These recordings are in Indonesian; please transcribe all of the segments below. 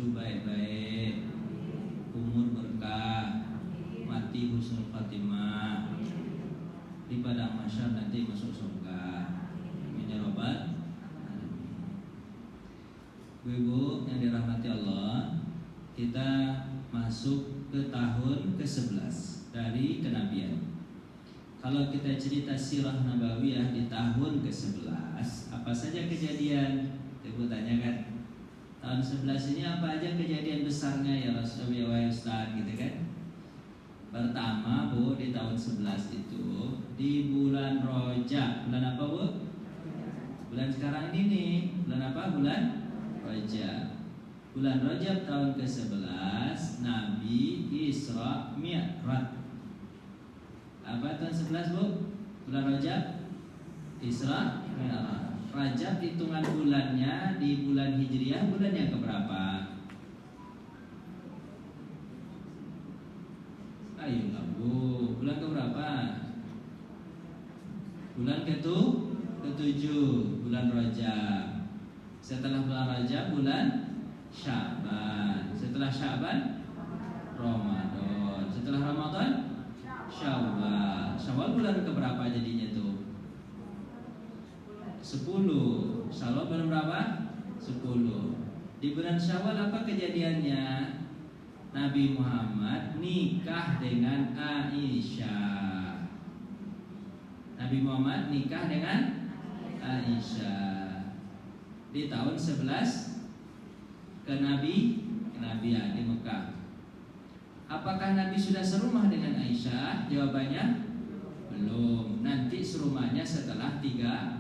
cucu baik-baik, umur berkah, mati husnul khatimah, di padang mahsyar nanti masuk surga. Amin ya rabbal alamin. Ibu yang dirahmati Allah, kita masuk ke tahun ke-11 dari kenabian. Kalau kita cerita sirah nabawiyah di tahun ke-11, apa saja kejadian? Ibu tanyakan, tahun 11 ini apa aja kejadian besarnya ya Rasulullah Ustaz gitu kan? Pertama Bu, di tahun 11 itu di bulan Rajab. Bulan apa Bu? Bulan sekarang ini nih. Bulan apa? Bulan Rajab. Bulan Rajab tahun ke-11 Nabi Isra Mi'raj. Apa tahun 11 Bu? Bulan Rajab Isra Mi'raj. Rajab hitungan bulannya di bulan Hijriah bulan yang keberapa? Ayolah Bu, bulan keberapa? Bulan ke-7, bulan Rajab. Setelah bulan Rajab bulan Sya'ban. Setelah Sya'ban Ramadan. Setelah Ramadan Syawal. Syawal bulan keberapa jadinya tuh? 10. Syawal bulan berapa? 10. Di bulan Syawal apa kejadiannya? Nabi Muhammad nikah dengan Aisyah. Nabi Muhammad nikah dengan Aisyah di tahun 11 kenabian di Mekah. Apakah Nabi sudah serumah dengan Aisyah? Jawabannya belum. Nanti serumahnya setelah 3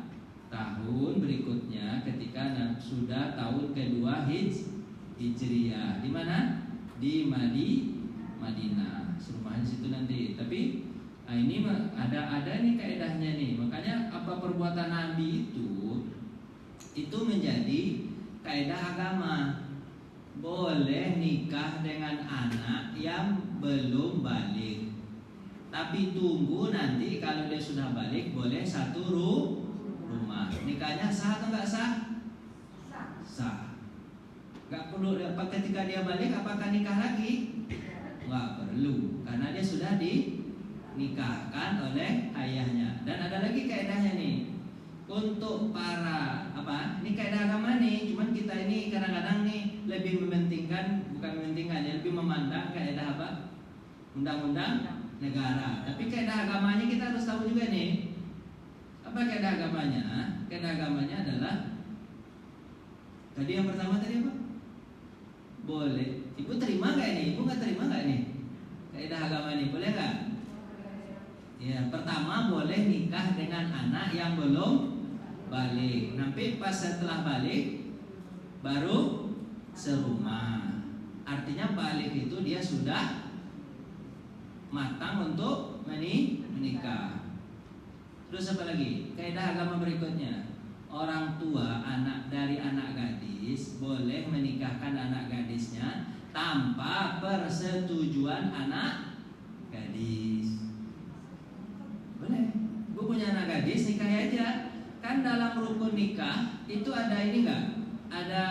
tahun berikutnya ketika sudah tahun kedua Hijriah. Di mana? Di Madinah. Serumahnya situ nanti. Tapi ini ada nih kaedahnya nih. Makanya apa perbuatan Nabi itu menjadi kaedah agama. Boleh nikah dengan anak yang belum balik. Tapi tunggu nanti kalau dia sudah balik boleh satu rumah. Nikahnya sah atau enggak sah? Sah. Enggak perlu apa ketika dia balik apakah nikah lagi? Enggak perlu karena dia sudah dinikahkan oleh ayahnya. Dan ada lagi kaedahnya nih. Untuk para ini kaidah agama nih, cuman kita ini kadang-kadang nih lebih mementingkan, bukan mementingkan ya, lebih memandang kaidah apa? Undang-undang negara. Tapi kaidah agamanya kita harus tahu juga nih. Apa kaidah agamanya? Kaidah agamanya adalah tadi yang pertama tadi apa? Boleh. Ibu terima nggak ini? Ibu nggak terima nggak nih? Kaidah agama ini boleh nggak? Ya, pertama boleh nikah dengan anak yang belum balik. Nanti pas setelah balik baru serumah. Artinya balik itu dia sudah matang untuk menikah. Terus apa lagi? Kaidah agama berikutnya, orang tua dari anak gadis boleh menikahkan anak gadisnya tanpa persetujuan anak gadis. Boleh. Gue punya anak gadis, nikahi aja. Kan dalam rukun nikah itu ada ini enggak? Ada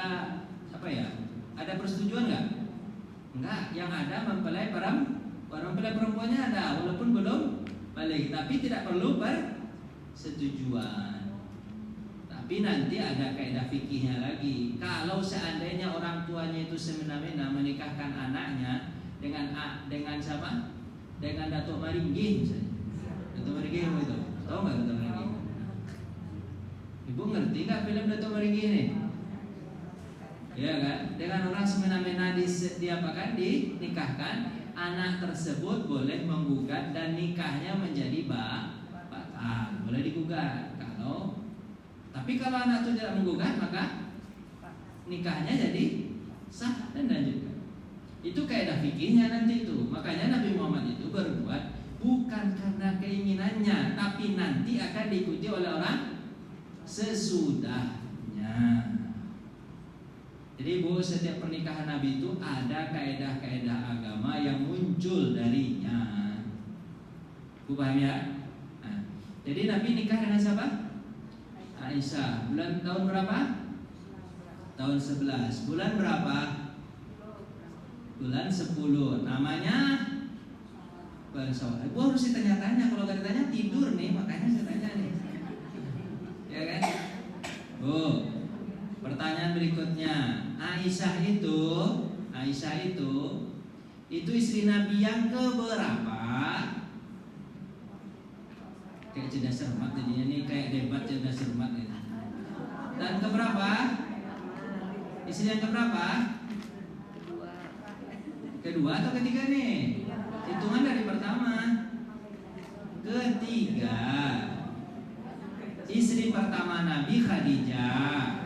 apa ya? Ada persetujuan enggak? Enggak, yang ada mempelai perempuannya ada walaupun belum balik, tapi tidak perlu persetujuan. Tapi nanti ada kaidah fikihnya lagi. Kalau seandainya orang tuanya itu semena-mena menikahkan anaknya dengan siapa? Dengan Datuk Maringgi misalnya. Datuk Maringgi itu, tahu nggak Datuk Maringgi? Ibu ngerti nggak film Datuk Maringgi ini? Ya kan? Dengan orang semena-mena dinikahkan, anak tersebut boleh menggugat dan nikahnya menjadi batal, boleh digugat. Tapi kalau anak itu tidak menggugat maka nikahnya jadi sah dan lanjutkan. Itu kaidah fikihnya nanti itu. Makanya Nabi Muhammad itu berbuat bukan karena keinginannya, tapi nanti akan diikuti oleh orang sesudahnya. Jadi Bu, setiap pernikahan Nabi itu ada kaidah-kaidah agama yang muncul darinya. Bu paham ya? Nah, jadi Nabi nikah dengan siapa? Aisyah. Tahun berapa? Tahun 11. Bulan berapa? bulan 10. Namanya bulan Syawal. Ibu harus ditanya-tanya, kalau gak ditanya tidur nih, makanya saya tanya nih. Ya kan? Pertanyaan berikutnya, Aisyah itu istri Nabi yang keberapa? Kayak cerdas cermat jadinya nih, kayak debat cerdas cermat ini. Dan keberapa? Istri yang keberapa? Kedua atau ketiga nih? Hitungan dari pertama. Ketiga. Istri pertama Nabi Khadijah,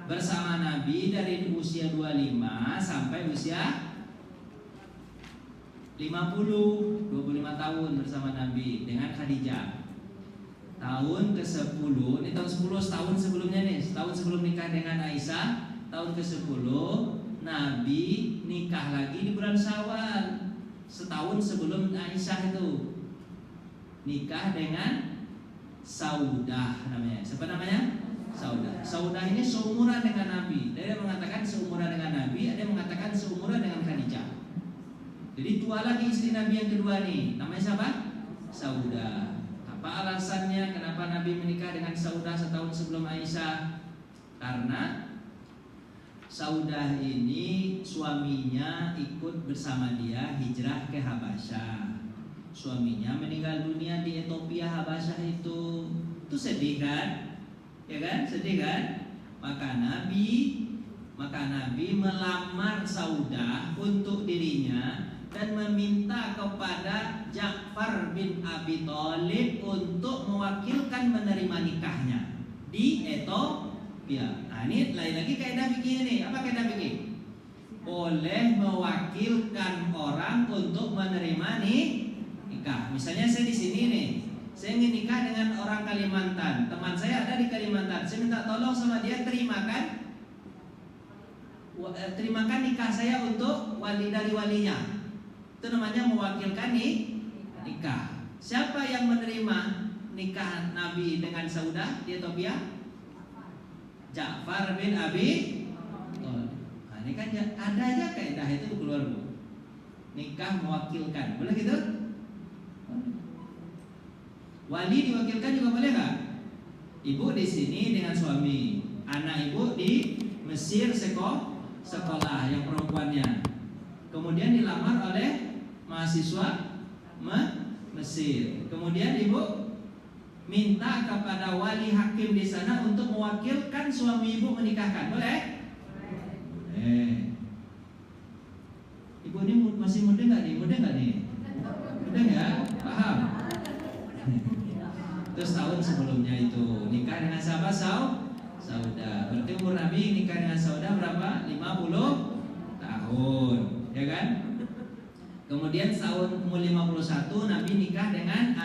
bersama Nabi dari usia 25 sampai usia 25 tahun bersama Nabi dengan Khadijah. Tahun ke-10, ini tahun 10 setahun sebelumnya nih, setahun sebelum nikah dengan Aisyah. Tahun ke-10 Nabi nikah lagi di bulan Syawal. Setahun sebelum Aisyah itu nikah dengan Saudah namanya. Siapa namanya? Saudah. Saudah ini seumuran dengan Nabi. Ada yang mengatakan seumuran dengan Nabi, ada yang mengatakan seumuran dengan Khadijah. Jadi tua lagi istri Nabi yang kedua nih. Namanya siapa? Saudah. Apa alasannya kenapa Nabi menikah dengan Saudah setahun sebelum Aisyah? Karena Saudah ini suaminya ikut bersama dia hijrah ke Habasyah. Suaminya meninggal dunia di Ethiopia Habasyah itu sedih kan? Ya kan? Sedih kan? Maka Nabi melamar Saudah untuk dirinya dan meminta kepada Ja'far bin Abi Thalib untuk mewakilkan menerima nikahnya di Ethiopia. Nah, ini lain lagi kaidah fikih ini. Apa kaidah fikih? Boleh mewakilkan orang untuk menerima nikah. Misalnya saya di sini nih, saya ingin nikah dengan orang Kalimantan. Teman saya ada di Kalimantan. Saya minta tolong sama dia terimakan nikah saya untuk wali dari walinya. Itu namanya mewakilkan nikah. Siapa yang menerima nikah Nabi dengan Saudah di Ethiopia? Ja'far bin Abi Thalib. Nah, ini kan ada aja kaidah itu keluar Bu. Nikah mewakilkan, boleh gitu? Wali diwakilkan juga boleh nggak? Ibu di sini dengan suami, anak ibu di Mesir sekolah yang perempuannya. Kemudian dilamar oleh mahasiswa Mesir. Kemudian ibu minta kepada wali hakim di sana untuk mewakilkan suami ibu menikahkan, boleh? Ibu ini masih muda nggak nih? Muda ya? Paham? Terus tahun sebelumnya itu nikah dengan siapa? Saudah. Berarti umur Nabi nikah dengan Saudah berapa? 50 tahun, ya kan? Kemudian tahun umur 51 Nabi nikah dengan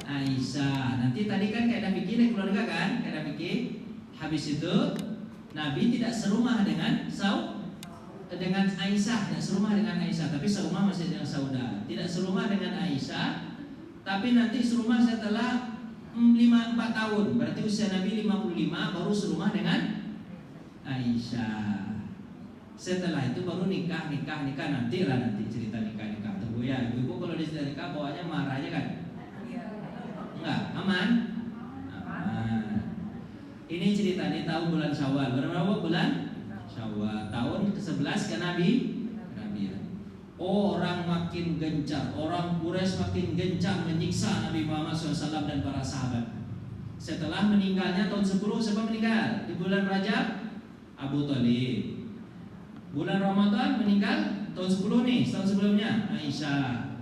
Aisyah. Nanti tadi kan kaidah fikih nih keluarga kan? Kaidah fikih. Habis itu Nabi tidak serumah dengan Aisyah, tidak serumah dengan Aisyah, tapi serumah masih dengan Saudah. Tidak serumah dengan Aisyah, tapi nanti serumah setelah 4 tahun. Berarti usia Nabi 55 baru serumah dengan Aisyah. Setelah itu baru nikah nanti cerita nikah. Tunggu ya, ibu kalau di cerita nikah bawanya marahnya kan? Enggak, aman. Ini cerita ini tahun bulan Syawal. Berapa bulan? Syawal. Tahun ke-11 ke Nabi. Orang makin gencar, orang Quraisy makin gencar menyiksa Nabi Muhammad SAW dan para sahabat. Setelah meninggalnya tahun 10, siapa meninggal? Di bulan Rajab, Abu Thalib. Bulan Ramadan meninggal tahun 10 nih, tahun sebelumnya Aisyah.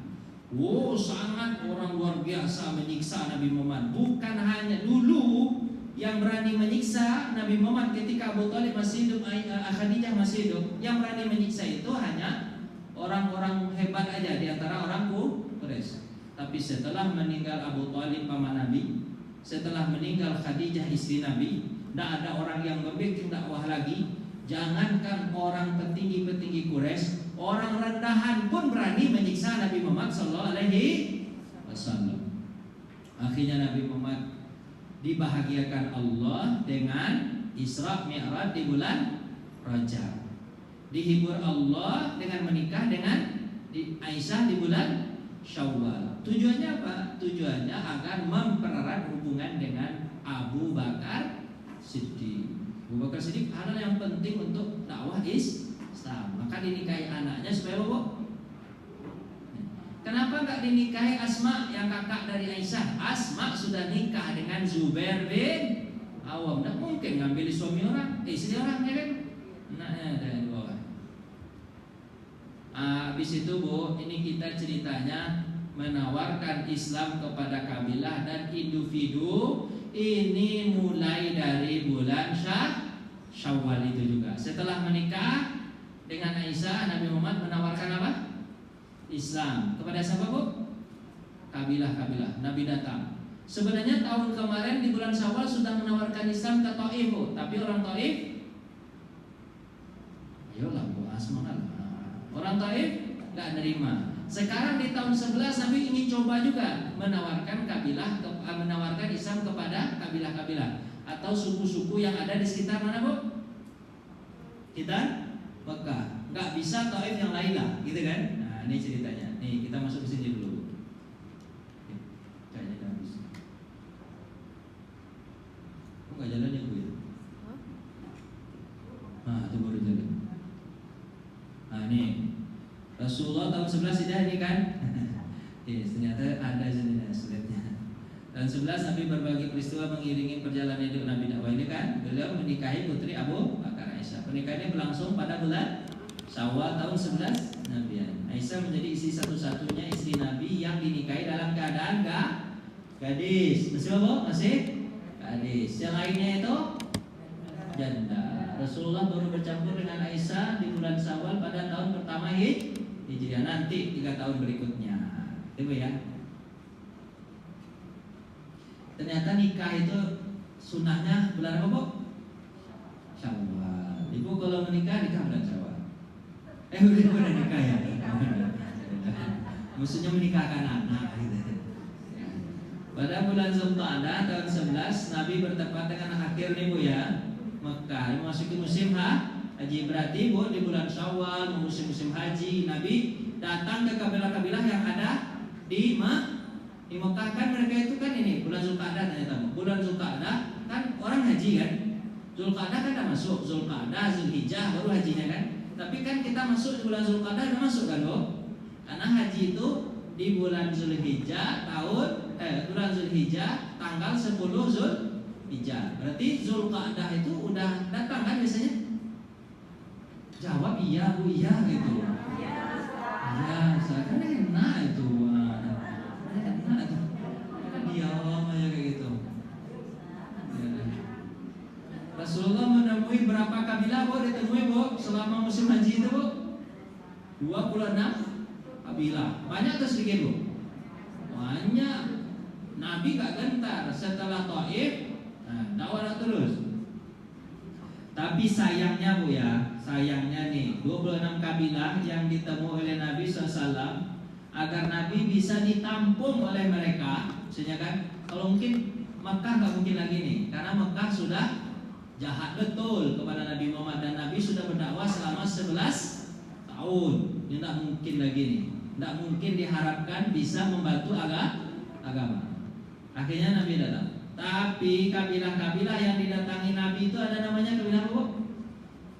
Sangat orang luar biasa menyiksa Nabi Muhammad. Bukan hanya dulu yang berani menyiksa Nabi Muhammad ketika Abu Thalib masih hidup, Khadijah masih hidup. Yang berani menyiksa itu hanya orang-orang hebat aja di antara orang Quraisy. Tapi setelah meninggal Abu Thalib paman Nabi, setelah meninggal Khadijah istri Nabi, tidak ada orang yang membikin dakwah lagi. Jangankan orang petinggi-petinggi Quraisy, orang rendahan pun berani menyiksa Nabi Muhammad SAW. Akhirnya Nabi Muhammad dibahagiakan Allah dengan Isra Mi'raj di bulan Rajab. Dihibur Allah dengan menikah dengan Aisyah di bulan Syawal. Tujuannya apa? Tujuannya agar mempererat hubungan dengan Abu Bakar Siddiq. Abu Bakar Siddiq hal yang penting untuk dakwah Islam. Maka dinikahi anaknya supaya apa? Kenapa nggak dinikahi Asma yang kakak dari Aisyah? Asma sudah nikah dengan Zubair bin Awam. Nggak mungkin ngambil suami orang, istri orang, ya kan? Anaknya dari bawah. Habis itu Bu, ini kita ceritanya menawarkan Islam kepada kabilah dan individu. Ini mulai dari bulan Syawal itu juga. Setelah menikah dengan Aisyah, Nabi Muhammad menawarkan apa? Islam. Kepada siapa Bu? Kabilah-kabilah. Nabi datang. Sebenarnya tahun kemarin di bulan Syawal sudah menawarkan Islam ke Taif Bu. Tapi orang Taif, ayolah Bu, semangat. Orang Taif nggak nerima. Sekarang di tahun 11 Nabi ingin coba juga menawarkan menawarkan Islam kepada kabilah-kabilah atau suku-suku yang ada di sekitar mana Bu? Kita Mekah. Nggak bisa Taif yang lain lah, gitu kan? Nah ini ceritanya. Nih kita masuk ke sini dulu. Kayaknya habis. Kok nggak jalan ya Bu? Nah itu baru jalan. Nah ini Rasulullah tahun 11 tidak ini kan? Yes, ternyata ada jenisnya slide-nya. Tahun 11 Nabi berbagi peristiwa mengiringi perjalanan hidup Nabi dakwah ini kan. Beliau menikahi putri Abu Bakar Aisyah. Pernikahan ini berlangsung pada bulan Syawal tahun 11 Nabi. Aisyah menjadi istri satu-satunya istri Nabi yang dinikahi dalam keadaan gadis. Masih apa? Masih gadis. Yang lainnya itu janda. Rasulullah baru bercampur dengan Aisyah di bulan Syawal pada tahun pertama Hijriah, nanti 3 tahun berikutnya. Itu ya. Ternyata nikah itu sunnahnya bulan apa Bu? Syawal. Ibu kalau menikah bulan Syawal. Udah nikah ya. Maksudnya menikahkan anak gitu. Pada bulan Zulqa'dah tahun 11 Nabi bertepatan dengan akhir nih Bu ya. Mekah memasuki musim haji. Berarti Bu di bulan Syawal musim haji Nabi datang ke kabilah-kabilah yang ada di Mekah kan. Mereka itu kan ini bulan Zulqa'dah ternyata. Bulan Zulqa'dah kan orang haji kan. Zulqa'dah kan udah masuk, Zulqa'dah, Zulhijjah baru hajinya kan. Tapi kan kita masuk di bulan Zulqa'dah udah masuk kan Bu. Karena haji itu di bulan Zulhijjah bulan Zulhijjah tanggal 10 Zulhijjah. Berarti Zulqa'dah itu udah datang kan biasanya? Jawab iya Bu, iya gitu. Iya, kan enak itu. Enak itu. Diam aja kayak gitu. Ya. Rasulullah menemui berapa kabilah Bu? Ditemui Bu selama musim haji itu Bu? 26 kabilah. Banyak atau sedikit Bu? Banyak. Nabi gak gentar setelah Taif, dakwah terus. Tapi sayangnya Bu ya, sayangnya nih 26 kabilah yang ditemui oleh Nabi SAW, agar Nabi bisa ditampung oleh mereka. Maksudnya kan, kalau mungkin Mekah gak mungkin lagi nih, karena Mekah sudah jahat betul kepada Nabi Muhammad dan Nabi sudah berdakwah selama 11 tahun. Ini tidak mungkin lagi nih, tidak mungkin diharapkan bisa membantu agama. Akhirnya Nabi datang. Tapi kabilah-kabilah yang didatangi Nabi itu ada namanya kabilah apa?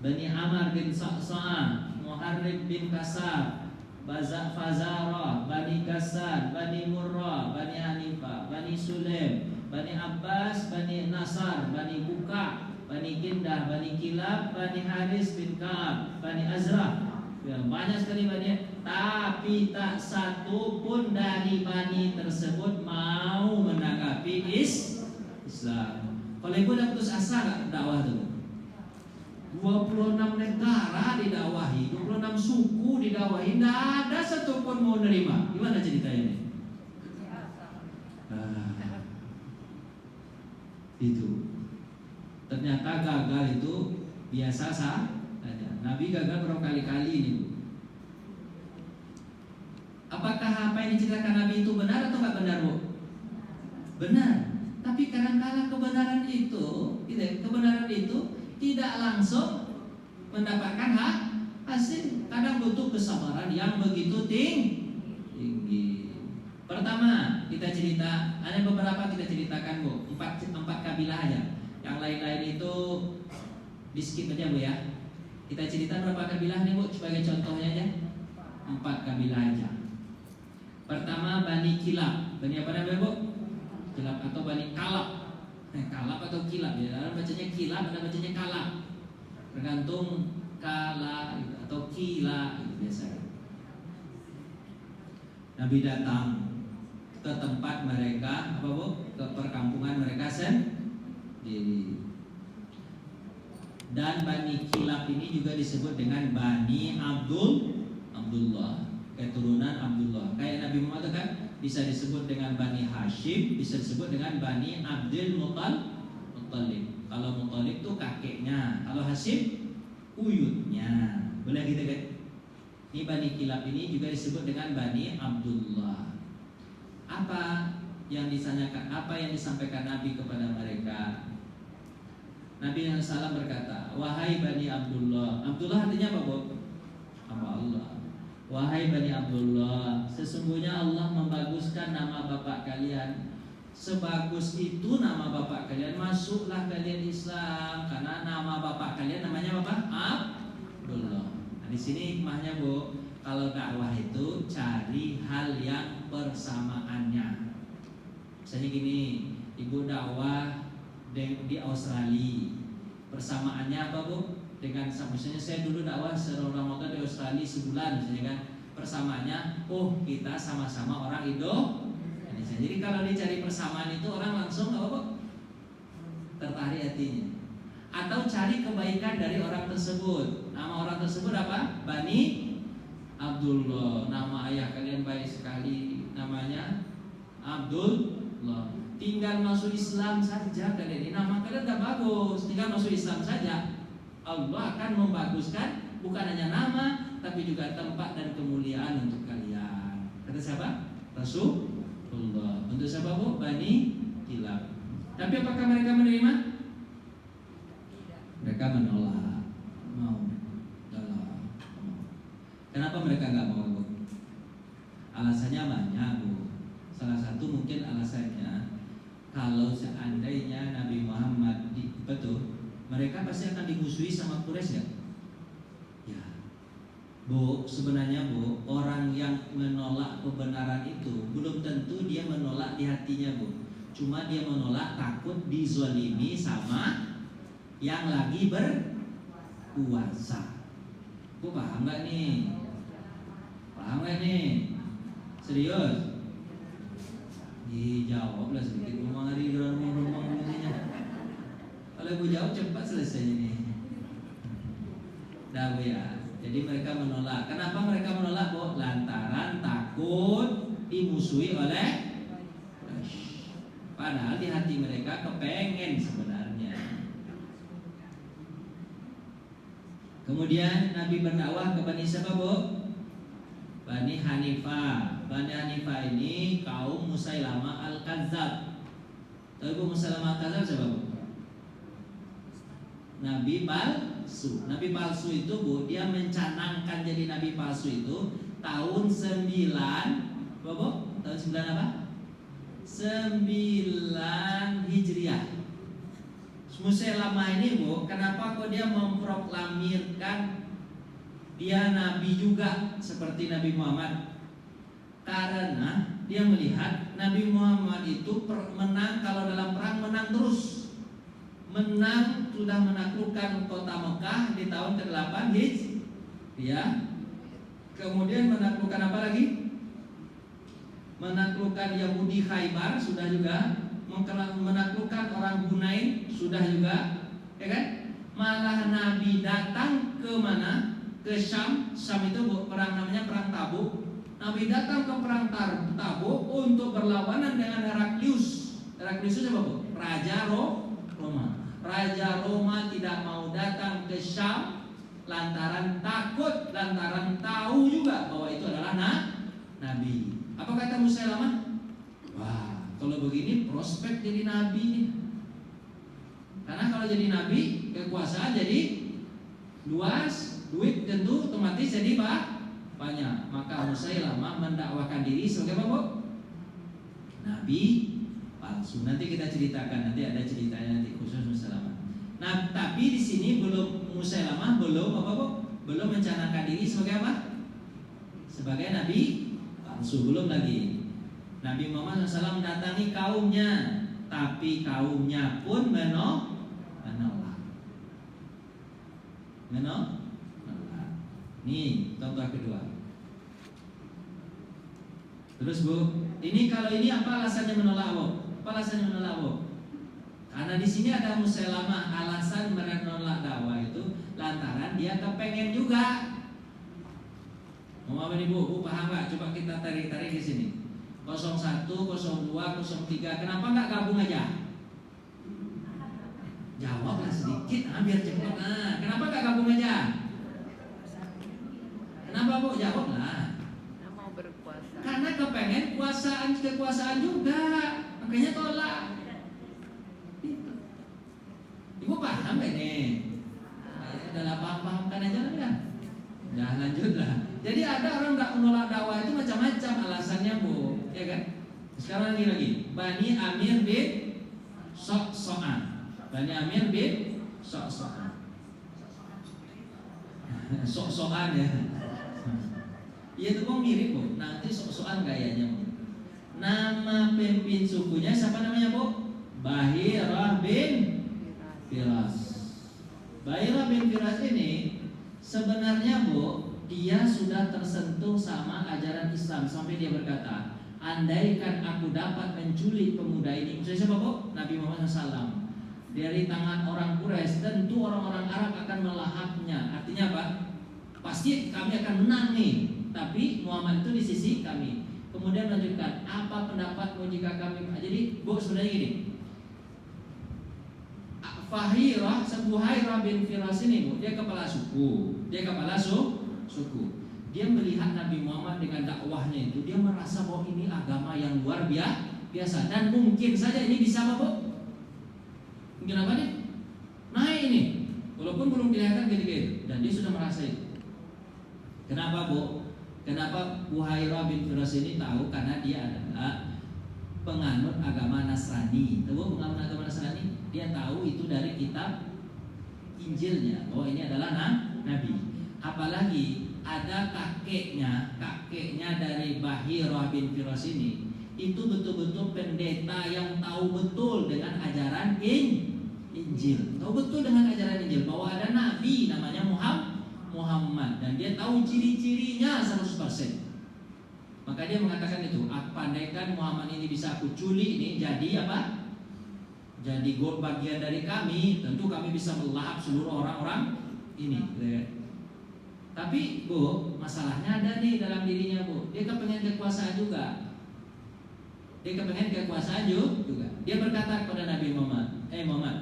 Bani Amr bin Sa'sa'ah, Muharrib bin Kasab, Fazarah, Bani Gassan, Bani Murrah, Bani Hanifah, Bani Sulaim, Bani Abbas, Bani Nasar, Bani Buka, Bani Kindah, Bani Kilab, Bani Haris bin Ka'ab, Bani Azrah. Ya, banyak sekali Bani. Tapi tak satu pun dari Bani tersebut mau menanggapi Islam. Kalau ibu udah putus asa gak dakwah itu? 26 negara didakwahi, 26 suku didakwahi, tidak ada satu pun mau nerima. Gimana ceritanya ini? Itu ternyata gagal itu biasa saja. Nabi gagal berkali-kali ini. Apakah apa yang diceritakan Nabi itu benar atau nggak benar Bu? Benar. Tapi kadang-kadang kebenaran itu tidak langsung mendapatkan hasil. pasti kadang butuh kesabaran yang begitu tinggi. Pertama, kita cerita, ada beberapa kita ceritakan Bu, empat kabilah aja. Yang lain-lain itu di skip aja Bu ya. Kita cerita berapa kabilah nih Bu, sebagai contohnya aja. 4 kabilah aja. Pertama Bani Kilab. Bani apa namanya Bu? Kilab atau Bani Kalab. Kalab atau Kilab ya. Bacanya Kilab, ada bacanya Kalab. Tergantung kala gitu, atau kila gitu biasanya. Nabi datang ke tempat mereka, apa Bu? Ke perkampungan mereka sendiri. Dan Bani Kilab ini juga disebut dengan Bani Abdullah, keturunan Abdullah. Kayak Nabi Muhammad kan bisa disebut dengan Bani Hashim, bisa disebut dengan Bani Abdul Muttalib. Kalau Muttalib itu kakeknya, kalau Hashim uyutnya. Boleh gitu kan? Ini Bani Kilab ini juga disebut dengan Bani Abdullah. Apa yang disampaikan Nabi kepada mereka? Nabi SAW berkata, wahai Bani Abdullah. Abdullah artinya apa Bu? Hamba Allah. Wahai Bani Abdullah, sesungguhnya Allah membaguskan nama bapak kalian. Sebagus itu nama bapak kalian, masuklah kalian Islam, karena nama bapak kalian namanya apa? Abdullah. Nah, di sini hikmahnya Bu, kalau dakwah itu cari hal yang persamaannya. Misalnya gini, ibu dakwah di Australia, persamaannya apa Bu? Dengan misalnya saya dulu dakwah Ramadan di Australia sebulan misalnya kan, persamaannya, oh kita sama-sama orang Indonesia. Jadi kalau dicari persamaan itu orang langsung apa Bu? Tertarik hatinya. Atau cari kebaikan dari orang tersebut. Nama orang tersebut apa? Bani Abdullah. Nama ayah kalian baik sekali, namanya Abdullah. Tinggal masuk Islam saja kalian ini, nama kalian udah bagus. Tinggal masuk Islam saja, Allah akan membaguskan bukan hanya nama, tapi juga tempat dan kemuliaan untuk kalian. Kata siapa? Rasulullah. Untuk siapa Bu? Bani Kilab. Tapi apakah mereka menerima? Mereka menolak. Kenapa mereka nggak mau Bu? Alasannya banyak Bu. Salah satu mungkin alasannya, kalau seandainya Nabi Muhammad betul, mereka pasti akan dimusuhi sama Quraisy ya? Ya, Bu, sebenarnya Bu, orang yang menolak kebenaran itu belum tentu dia menolak di hatinya Bu. Cuma dia menolak takut dizalimi sama yang lagi berkuasa. Bu paham nggak nih? Paham nggak nih? Serius? Dijawablah sedikit, ngomong hari rumah ininya. Kalau ibu jawab cepat selesai ini. Dah Bu ya. Jadi mereka menolak. Kenapa mereka menolak Bu? Lantaran takut dimusuhi oleh Quraisy. Padahal di hati mereka kepengen sebenarnya. Kemudian Nabi berdakwah ke Bani siapa Bu? Bani Hanifah. Bani Hanifah ini kaum Musailamah Al-Kadzab. Tahu Bu Musailamah Al-Kadzab siapa Bu? Nabi palsu. Nabi palsu itu Bu, dia mencanangkan jadi nabi palsu itu tahun 9 Bu? Tahun 9 apa? 9 Hijriah. Musailamah ini Bu, kenapa kok dia memproklamirkan dia nabi juga seperti Nabi Muhammad? Karena dia melihat Nabi Muhammad itu menang, kalau dalam perang menang terus. Menang, sudah menaklukkan kota Mekah di tahun ke-8 Hijriah. Kemudian menaklukkan apa lagi? Menaklukkan Yahudi Khaybar sudah juga, menaklukkan orang Hunain sudah juga, ya kan? Malah Nabi datang ke mana? Ke Syam. Syam itu perang namanya perang Tabuk. Nabi datang ke perang Tabuk untuk berlawanan dengan Heraklius. Heraklius itu siapa Bu? Raja Roma. Raja Roma tidak mau datang ke Syam lantaran takut, lantaran tahu juga bahwa itu adalah nabi. Apa kata Musailamah? Wah, kalau begini prospek jadi nabi nih. Karena kalau jadi nabi, kekuasaan jadi luas, duit tentu otomatis jadi banyak. Maka Musailamah mendakwakan diri sebagai apa, Bu? Nabi palsu. Nanti kita ceritakan, nanti ada ceritanya nanti khusus Musailamah. Nah, tapi di sini Musailamah belum apa, Bu? Belum mencanangkan diri sebagai apa? Sebagai nabi palsu, belum lagi. Nabi Muhammad SAW mendatangi kaumnya, tapi kaumnya pun menolak. Nih contoh kedua. Terus Bu, ini kalau ini apa alasannya menolak, Bu? Apa alasannya menolak, Bu? Karena di sini ada Musailamah, alasan menolak dakwah itu lantaran dia kepengen juga. Mau apa nih, Bu? Bu paham nggak? Coba kita tarik di sini. 01, 02, 03. Kenapa nggak gabung aja? Jawablah sedikit, biar cepat. Nah, kenapa nggak gabung aja? Kenapa, Bu? Jawablah. Mau berkuasa. Karena kepengen kekuasaan juga, makanya tolak. Ibu paham gak ini? Udah paham-pahamkan aja lah kan? Nah lanjutlah. Jadi ada orang nggak menolak dakwah itu macam-macam alasannya, Bu, ya kan? Sekarang lagi Bani Amir bin Sok-Sokan. Bani Amir bin Sok-Sokan. Sok-Sokan ya. Iya itu kok mirip, Bu. Nanti Sok-Sokan gayanya, Bu. Nama pemimpin sukunya siapa namanya, Bu? Bahirah bin Firas. Bahirah bin Firas ini sebenarnya, Bu, dia sudah tersentuh sama ajaran Islam sampai dia berkata, andaikan aku dapat menculik pemuda ini, maksudnya siapa, Bu? Nabi Muhammad SAW, dari tangan orang Quraisy, tentu orang-orang Arab akan melahapnya. Artinya apa? Pasti kami akan menang nih, tapi Muhammad itu di sisi kami. Kemudian melanjutkan, apa pendapatmu jika kami? Jadi, Bu, sebenarnya gini, Buhairah bin Firas ini, Bu, dia kepala suku. Dia melihat Nabi Muhammad dengan dakwahnya itu, dia merasa bahwa ini agama yang luar biasa dan mungkin saja ini bisa apa, Bu? Mungkin apa nih? Naik ini, walaupun belum kelihatan ketika itu, dan dia sudah merasa itu. Kenapa, Bu? Kenapa Buhairah bin Firas ini tahu? Karena dia adalah penganut agama Nasrani. Tahu penganut agama Nasrani? Dia tahu itu dari kitab Injilnya bahwa ini adalah nabi. Apalagi ada kakeknya dari Bahirah bin Firas ini, itu betul-betul pendeta yang tahu betul dengan ajaran Injil. Tahu betul dengan ajaran Injil bahwa ada nabi namanya Muhammad, dan dia tahu ciri-cirinya 100%. Maka dia mengatakan itu, andaikan Muhammad ini bisa aku culik ini jadi apa? Jadi bagian dari kami, tentu kami bisa melahap seluruh orang-orang ini. Tapi, Bu, masalahnya ada nih dalam dirinya, Bu. Dia kepengen kekuasaan juga. Dia berkata kepada Nabi Muhammad, Muhammad,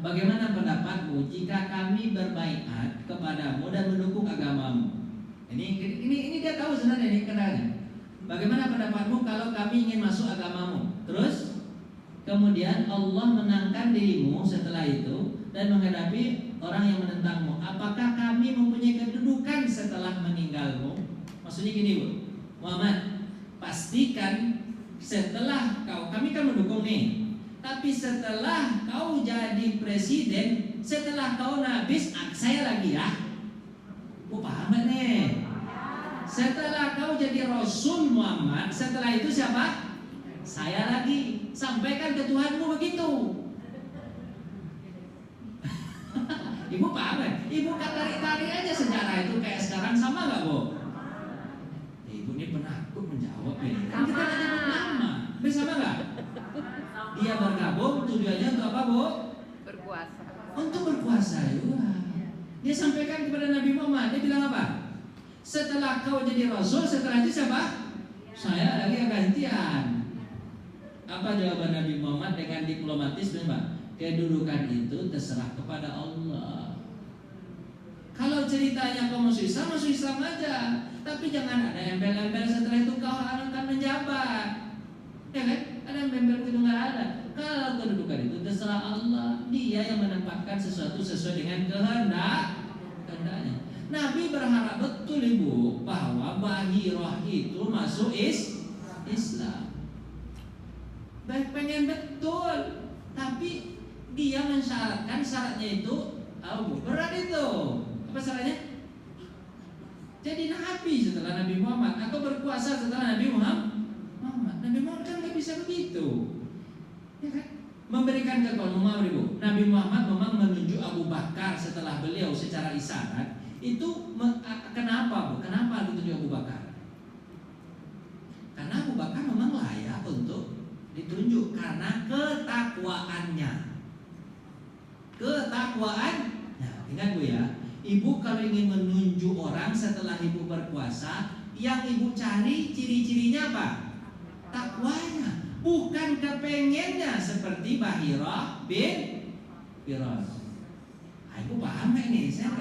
bagaimana pendapatmu jika kami berbaiat kepadamu dan mendukung agamamu? Ini dia tahu sebenarnya ini kenanya. Bagaimana pendapatmu kalau kami ingin masuk agamamu? Terus kemudian Allah menangkan dirimu setelah itu dan menghadapi orang yang menentangmu. Apakah kami mempunyai kedudukan setelah meninggalmu? Maksudnya gini, Bu, Muhammad, pastikan setelah kami kan mendukung nih, tapi setelah kau jadi presiden, setelah kau nabis, saya lagi ya. Paham nih? Setelah kau jadi Rasul Muhammad, setelah itu siapa? Saya lagi. Sampaikan ke Tuhanmu begitu. Ibu paham kan? Ibu kan tarik-tarik aja sejarah itu kayak sekarang, sama gak, Bu? Ibu ini penakut menjawab ini. Kan kita gak nyebut nama. Sama gak? Dia bergabung tujuannya untuk apa, Bu? Berkuasa. Untuk berkuasa juga. Dia sampaikan kepada Nabi Muhammad, dia bilang apa? Setelah kau jadi Rasul, setelah itu siapa? Saya lagi gantian. Apa jawaban Nabi Muhammad dengan diplomatis, Pak? Kedudukan itu terserah kepada Allah. Kalau ceritanya kau masuk Islam aja. Tapi jangan ada embel-embel setelah itu kau akan menjabat. Ya kan? Ada embel-embel itu nggak ada. Kalau kedudukan itu terserah Allah, Dia yang menempatkan sesuatu sesuai dengan kehendaknya. Nabi berharap betul Ibu bahwa Bahirah itu masuk Islam. Baik, pengen betul, tapi dia mensyaratkan syaratnya itu berat itu. Apa syaratnya? Jadi Nabi setelah Nabi Muhammad atau berkuasa setelah Nabi Muhammad. Nabi Muhammad kan nggak bisa begitu, ya kan? Memberikan kekuatan Ibu. Nabi Muhammad memang menunjuk Abu Bakar setelah beliau secara isyarat. Itu kenapa Bu? Kenapa ditunjuk Abu Bakar? Karena Abu Bakar memang layak untuk ditunjuk karena ketakwaannya. Ingat Bu ya, Ibu kalau ingin menunjuk orang setelah Ibu berkuasa, yang Ibu cari ciri-cirinya apa? Takwanya, bukan kepengennya seperti Bahirah bin Firas. Ibu paham gak ini? Saya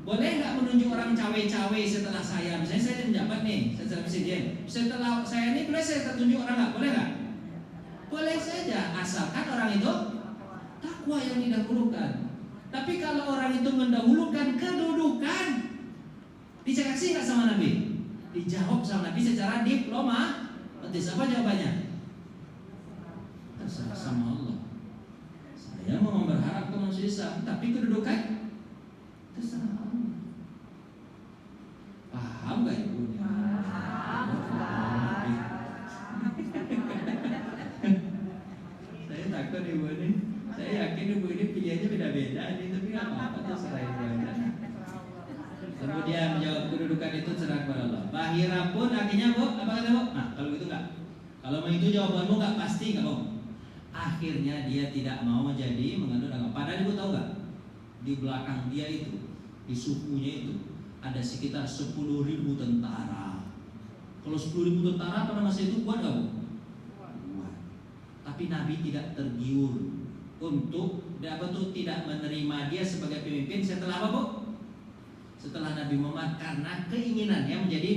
boleh nggak menunjuk orang cawe-cawe setelah saya? Misalnya saya menjabat nih, setelah presiden. Setelah saya ini boleh saya tunjuk orang nggak? Boleh nggak? Boleh saja, asalkan orang itu takwa yang didahulukan. Tapi kalau orang itu mendahulukan kedudukan, dikasih nggak sama Nabi? Dijawab sama Nabi secara diplomatis. Apa jawabannya? Terserah sama Allah. Saya mau berharap ke manusia Islam, tapi kedudukan terserah Allah. Paham gak Ibu? Saya takut Ibu ini. Saya yakin Ibu ini pilihannya beda-beda nih, tapi nggak apa-apa, terserah Ibu aja. Kemudian menjawab kedudukan itu terserah kepada Allah. Bahira pun akhirnya Bu, apa kata Bu? Nah kalau gitu nggak. Kalau itu jawabanmu nggak pasti nggak mau. Akhirnya dia tidak mau jadi menganut agama. Padahal Ibu tahu nggak? Di belakang dia itu, di sukunya itu ada sekitar 10.000 tentara. Kalau 10.000 tentara pada masa itu kuat nggak Bu? Kuat. Tapi Nabi tidak tergiur untuk tidak menerima dia sebagai pemimpin setelah apa Bu? Setelah Nabi Muhammad, karena keinginannya menjadi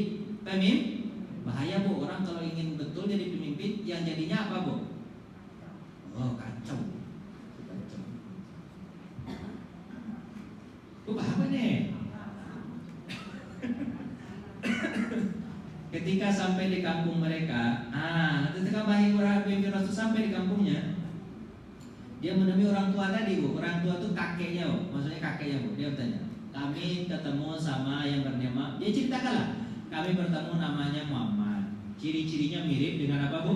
pemimpin. Bahaya Bu, orang kalau ingin betul jadi pemimpin, yang jadinya apa Bu? Oh kacau. Bu paham nih? Ketika sampai di kampung mereka, ketika Bahirah bin Firas sampai di kampungnya, dia menemui orang tua tadi Bu. Orang tua itu kakeknya Bu, maksudnya kakeknya Bu. Dia bertanya, kami ketemu sama yang bernama, dia ceritakan lah, kami bertemu namanya Muhammad. Ciri-cirinya mirip dengan apa Bu?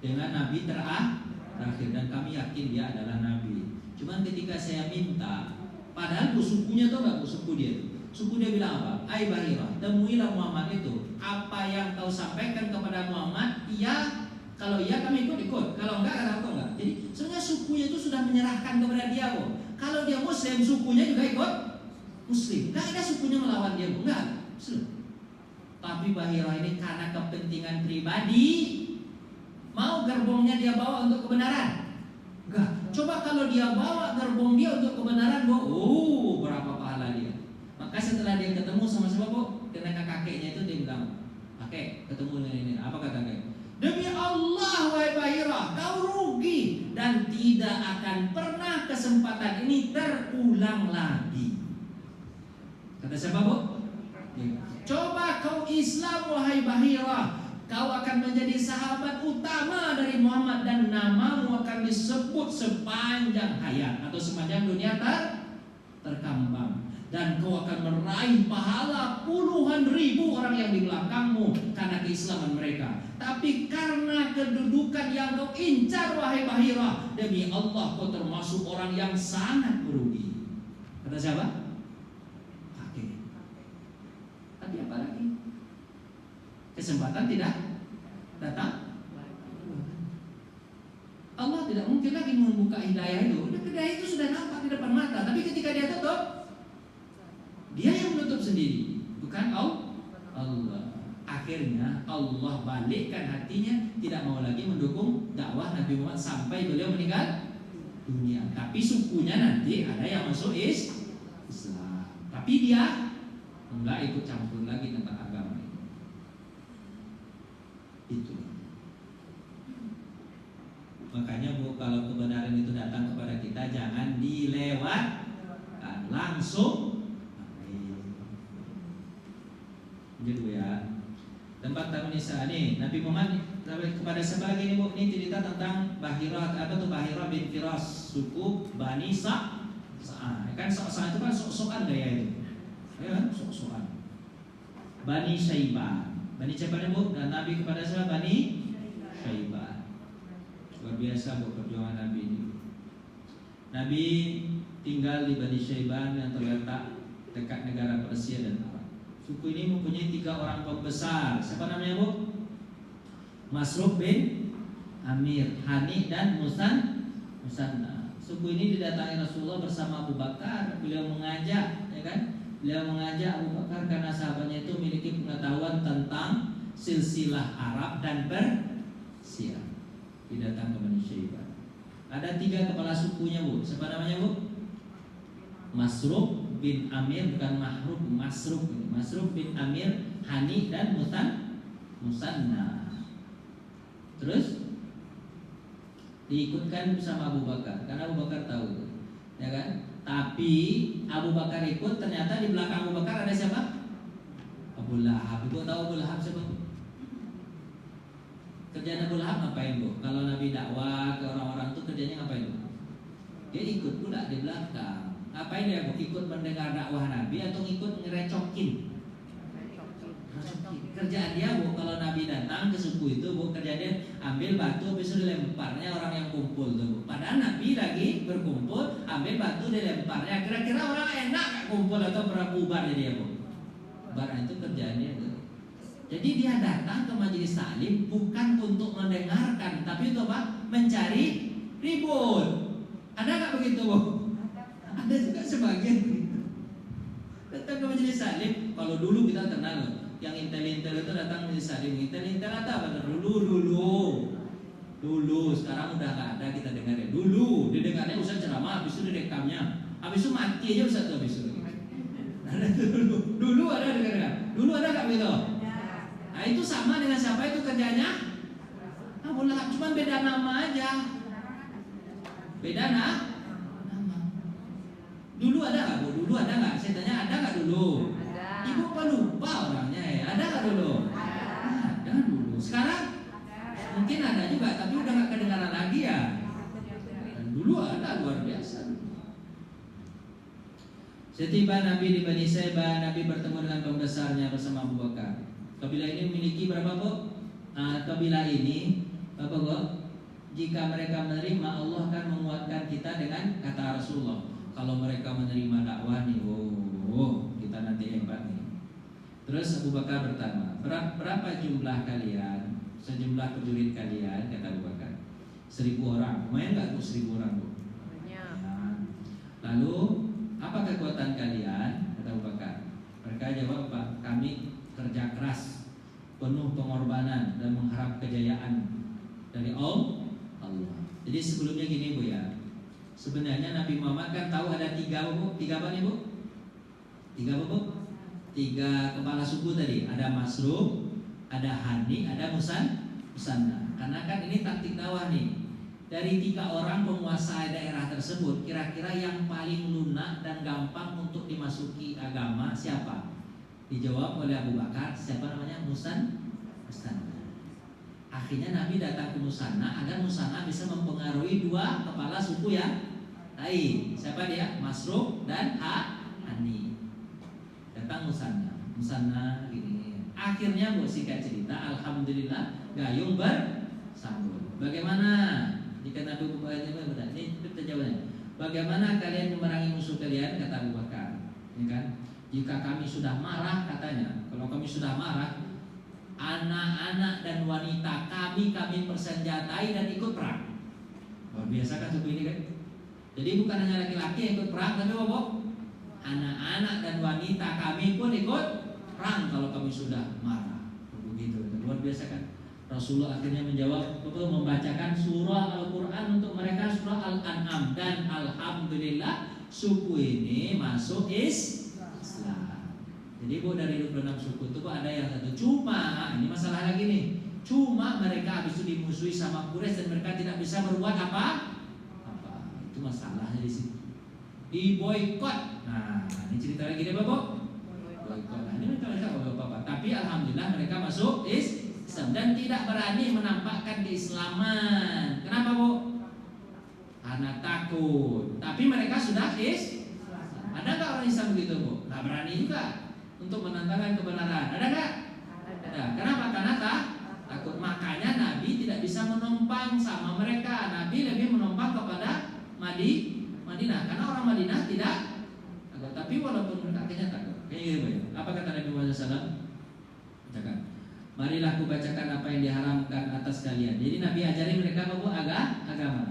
Dengan Nabi terakhir, dan kami yakin dia adalah Nabi. Cuman ketika saya minta, padahal Bu sukunya tuh nggak Bu suku dia? Suku dia bilang apa? Ai Bahirah, temuilah Muhammad itu. Apa yang kau sampaikan kepada Muhammad? Iya. Kalau iya kami ikut. Kalau enggak kata aku enggak. Jadi sebenarnya sukunya itu sudah menyerahkan kepada dia Bu. Kalau dia Muslim, sukunya juga ikut Muslim. Enggak ada sukunya melawan dia Bu. Enggak. Muslim. Tapi Bahirah ini karena kepentingan pribadi, mau gerbongnya dia bawa untuk kebenaran? Enggak. Coba kalau dia bawa gerbong dia untuk kebenaran, Bu, berapa pahala dia. Maka setelah dia ketemu sama siapa Bu? Dengan kakeknya itu dia bilang, "Kakek, ketemu dengan ini." Apa kata kakek? "Demi Allah wahai Bahirah, kau rugi dan tidak akan pernah kesempatan ini terulang lagi." Kata siapa Bu? "Coba kau Islam wahai Bahirah, kau akan menjadi sahabat utama dari Muhammad dan namamu akan disebut sepanjang hayat atau sepanjang dunia terkambang. Dan kau akan meraih pahala puluhan ribu orang yang di belakangmu karena keislaman mereka. Tapi karena kedudukan yang kau incar wahai Bahirah, demi Allah kau termasuk orang yang sangat merugi." Kata siapa? Kakek. Tapi apa lagi? Kesempatan tidak datang. Allah tidak mungkin lagi membuka hidayah itu. Hidayah itu sudah nampak di depan mata. Tapi ketika dia tutup, dia yang menutup sendiri, bukan Allah. Akhirnya Allah balikkan hatinya, tidak mau lagi mendukung dakwah Nabi Muhammad sampai beliau meninggal dunia. Tapi sukunya nanti ada yang masuk Islam. Tapi dia enggak ikut campur lagi tentang agama itu. kalau kebenaran itu datang kepada kita jangan dilewatkan, langsung gitu ya. Tempat tamu nisa nih Nabi Muhammad kepada sebagai ini Bu, ini cerita tentang Bahirah, apa tuh Bahirah bin Firas, suku Bani Sa'ah. Kan Sa'ah itu kan sok-sokan gaya itu. Ya kan sok-sokan. Bani Syaibah. Bani Syaibah Bu, dan Nabi kepada siapa? Bani Syaibah. Luar biasa Bu perjuangan Nabi ini. Nabi tinggal di Bani Syaibah yang terletak dekat negara Persia dan Arab. Suku ini mempunyai 3 orang pembesar. Siapa namanya Bu? Masruq bin Amir, Hani dan Musanna. Suku ini didatangi Rasulullah bersama Abu Bakar. Beliau mengajak, ya kan? Beliau mengajak Abu Bakar karena sahabatnya itu memiliki pengetahuan tentang silsilah Arab dan Persia. Didatang ke Bani Syaibah. Ada 3 kepala sukunya Bu. Siapa namanya Bu? Masruq bin Amir, bukan Mahrub, Masruq bin Amir, Hani dan Musanna. Terus diikutkan sama Abu Bakar karena Abu Bakar tahu, ya kan? Tapi Abu Bakar ikut, ternyata di belakang Abu Bakar ada siapa? Abu Lahab. Ibu tahu Abu Lahab siapa? Kerjaan Abu Lahab ngapain Bu? Kalau Nabi dakwah ke orang-orang itu kerjanya ngapain Bu? Dia ikut pula di belakang. Ngapain dia Bu? Ikut mendengar dakwah Nabi atau ikut ngerecokin? Kerjaan dia Bu, kalau Nabi datang ke suku itu Bu, kerjaan dia ambil batu habis itu dilemparnya orang yang kumpul tuh Bu. Padahal Nabi lagi berkumpul, ambil batu dilemparnya. Kira-kira orang enak gak kumpul atau pernah bubar dia Bu? Bubar itu kerjaannya tuh. Jadi dia datang ke majelis taklim bukan untuk mendengarkan, tapi untuk apa? Mencari ribut. Ada gak begitu Bu? Ada juga sebagian begitu. Datang ke majelis taklim, kalau dulu kita kenal yang intel-intel itu datang majelis taklim. Intel-intel apa? Dulu, sekarang udah gak ada kita dengar ya. Dulu didengarnya Ustaz ceramah, habis itu direkamnya, habis itu mati aja Ustaz tuh habis itu. Ada dulu ada dengar. Dulu ada gak begitu? Nah itu sama dengan siapa itu kerjanya? Abu Lahab, cuma beda nama aja. Beda nama. Dulu ada gak Bu? Dulu ada gak? Saya tanya ada gak dulu? Ada. Ibu apa lupa orangnya ya? Ada gak dulu? Ada dulu. Sekarang mungkin ada juga, tapi udah gak kedengaran lagi ya. Dan dulu ada, luar biasa. Setiba Nabi di Bani Syaibah, Nabi bertemu dengan pembesarnya bersama Abu Bakar. Kabilah ini memiliki berapa Bu? Kabilah ini Bapak Bu, jika mereka menerima, Allah akan menguatkan kita dengan kata Rasulullah. Kalau mereka menerima dakwah nih, kita nanti hebat nih. Terus Abu Bakar bertanya, berapa jumlah kalian? Sejumlah prajurit kalian, kata Abu Bakar. 1000 orang. Lumayan nggak tuh 1000 orang Bu? Banyak. Nah, lalu apa kekuatan kalian? Kata Abu Bakar. Mereka jawab, Pak, kami kerja keras, penuh pengorbanan dan mengharap kejayaan dari Allah. Jadi sebelumnya gini Bu ya. Sebenarnya Nabi Muhammad kan tahu ada 3 Bu. 3 apa nih Bu? 3 apa Bu? 3 kepala suku tadi. Ada Masruq, ada Hani, ada Musanna. Karena kan ini taktik dakwah nih. Dari 3 orang penguasa daerah tersebut, kira-kira yang paling lunak dan gampang untuk dimasuki agama siapa? Dijawab oleh Abu Bakar. Siapa namanya? Musanna. Akhirnya Nabi datang ke Musanna agar Musanna bisa mempengaruhi 2 kepala suku yang lain. Siapa dia? Masruq dan Hani. Datang Musanna gini. Akhirnya Bu, singkat cerita, alhamdulillah gayung bersambut. Bagaimana jika Nabi bertanya, ini jawabannya. Bagaimana kalian memerangi musuh kalian? Kata Abu Bakar. Ya kan? Jika kami sudah marah, katanya, kalau kami sudah marah, anak-anak dan wanita kami persenjatai dan ikut perang. Luar biasa kan suku ini kan? Jadi bukan hanya laki-laki yang ikut perang, tapi apa? Anak-anak dan wanita kami pun ikut perang kalau kami sudah marah. Begitu, luar biasa kan? Rasulullah akhirnya menjawab, membacakan surah Al-Quran untuk mereka, surah Al-An'am. Dan alhamdulillah suku ini masuk Islam. Jadi Bu, dari 26 suku itu ada yang satu. Cuma ini masalah lagi nih. Cuma mereka habis itu dimusuhi sama Quraisy dan mereka tidak bisa berbuat apa? itu masalahnya di situ. Diboikot. Nah, ini cerita lagi deh Bapak. Boikot. Nah, ini mereka Bapak. Tapi alhamdulillah mereka masuk Islam dan tidak berani menampakkan keislaman. Kenapa, Bu? Karena takut. Tapi mereka sudah Ada nggak orang Islam begitu, Bu? Nggak berani juga untuk menantang kebenaran. Ada nggak? Ada. Kenapa? Karena takut. Makanya Nabi tidak bisa menumpang sama mereka. Nabi lebih menumpang kepada Madinah. Karena orang Madinah tidak takut. Tapi walaupun akhirnya takut. Kayak gitu, ya. Apa kata Nabi Muhammad SAW? Bacakan. Marilah aku bacakan apa yang diharamkan atas kalian. Jadi Nabi ajari mereka bahwa agama.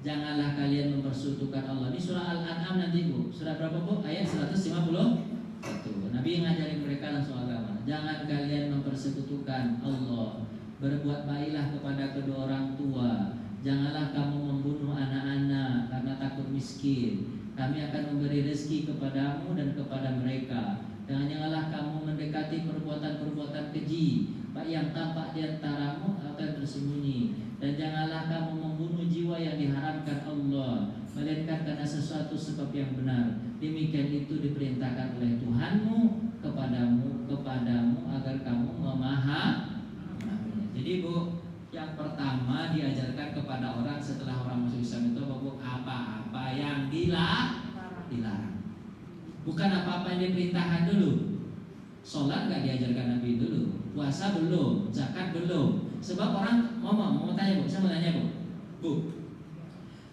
Janganlah kalian mempersekutukan Allah. Ini surah Al-An'am nanti, Bu. Surah berapa, Bu? Ayat 151. Nabi ngajari mereka langsung agama. Jangan kalian mempersekutukan Allah. Berbuat baiklah kepada kedua orang tua. Janganlah kamu membunuh anak-anak karena takut miskin. Kami akan memberi rezeki kepadamu dan kepada mereka. Dan janganlah kamu mendekati perbuatan-perbuatan keji, baik yang tampak di antaramu akan tersembunyi. Dan janganlah kamu membunuh jiwa yang diharamkan Allah, melainkan karena sesuatu sebab yang benar. Demikian itu diperintahkan oleh Tuhanmu kepadamu agar kamu memahami. Jadi, Bu, yang pertama diajarkan kepada orang setelah orang masuk Islam itu bahwa apa-apa yang dilarang. Bukan apa-apa yang diperintahkan dulu. Sholat gak diajarkan Nabi dulu, puasa belum, zakat belum. Sebab orang mau tanya, Bu, saya mau tanya, Bu,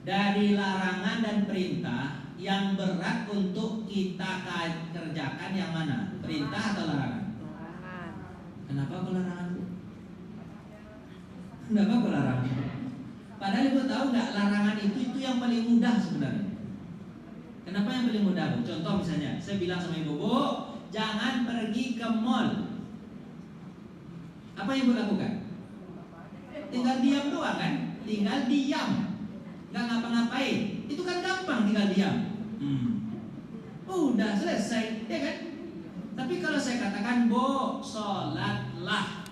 dari larangan dan perintah yang berat untuk kita kerjakan yang mana? Perintah atau larangan? Kenapa aku larangan, Bu? Kenapa aku larangan? Padahal Ibu tahu nggak, larangan itu yang paling mudah sebenarnya. Kenapa yang paling mudah, Bu? Contoh misalnya, saya bilang sama Ibu, Bu, jangan pergi ke mall. Apa yang Ibu lakukan? Tinggal diam doang kan? Tinggal diam, nggak ngapa-ngapain. Itu kan gampang, tinggal diam. Udah selesai, ya kan? Tapi kalau saya katakan, Bu, sholatlah.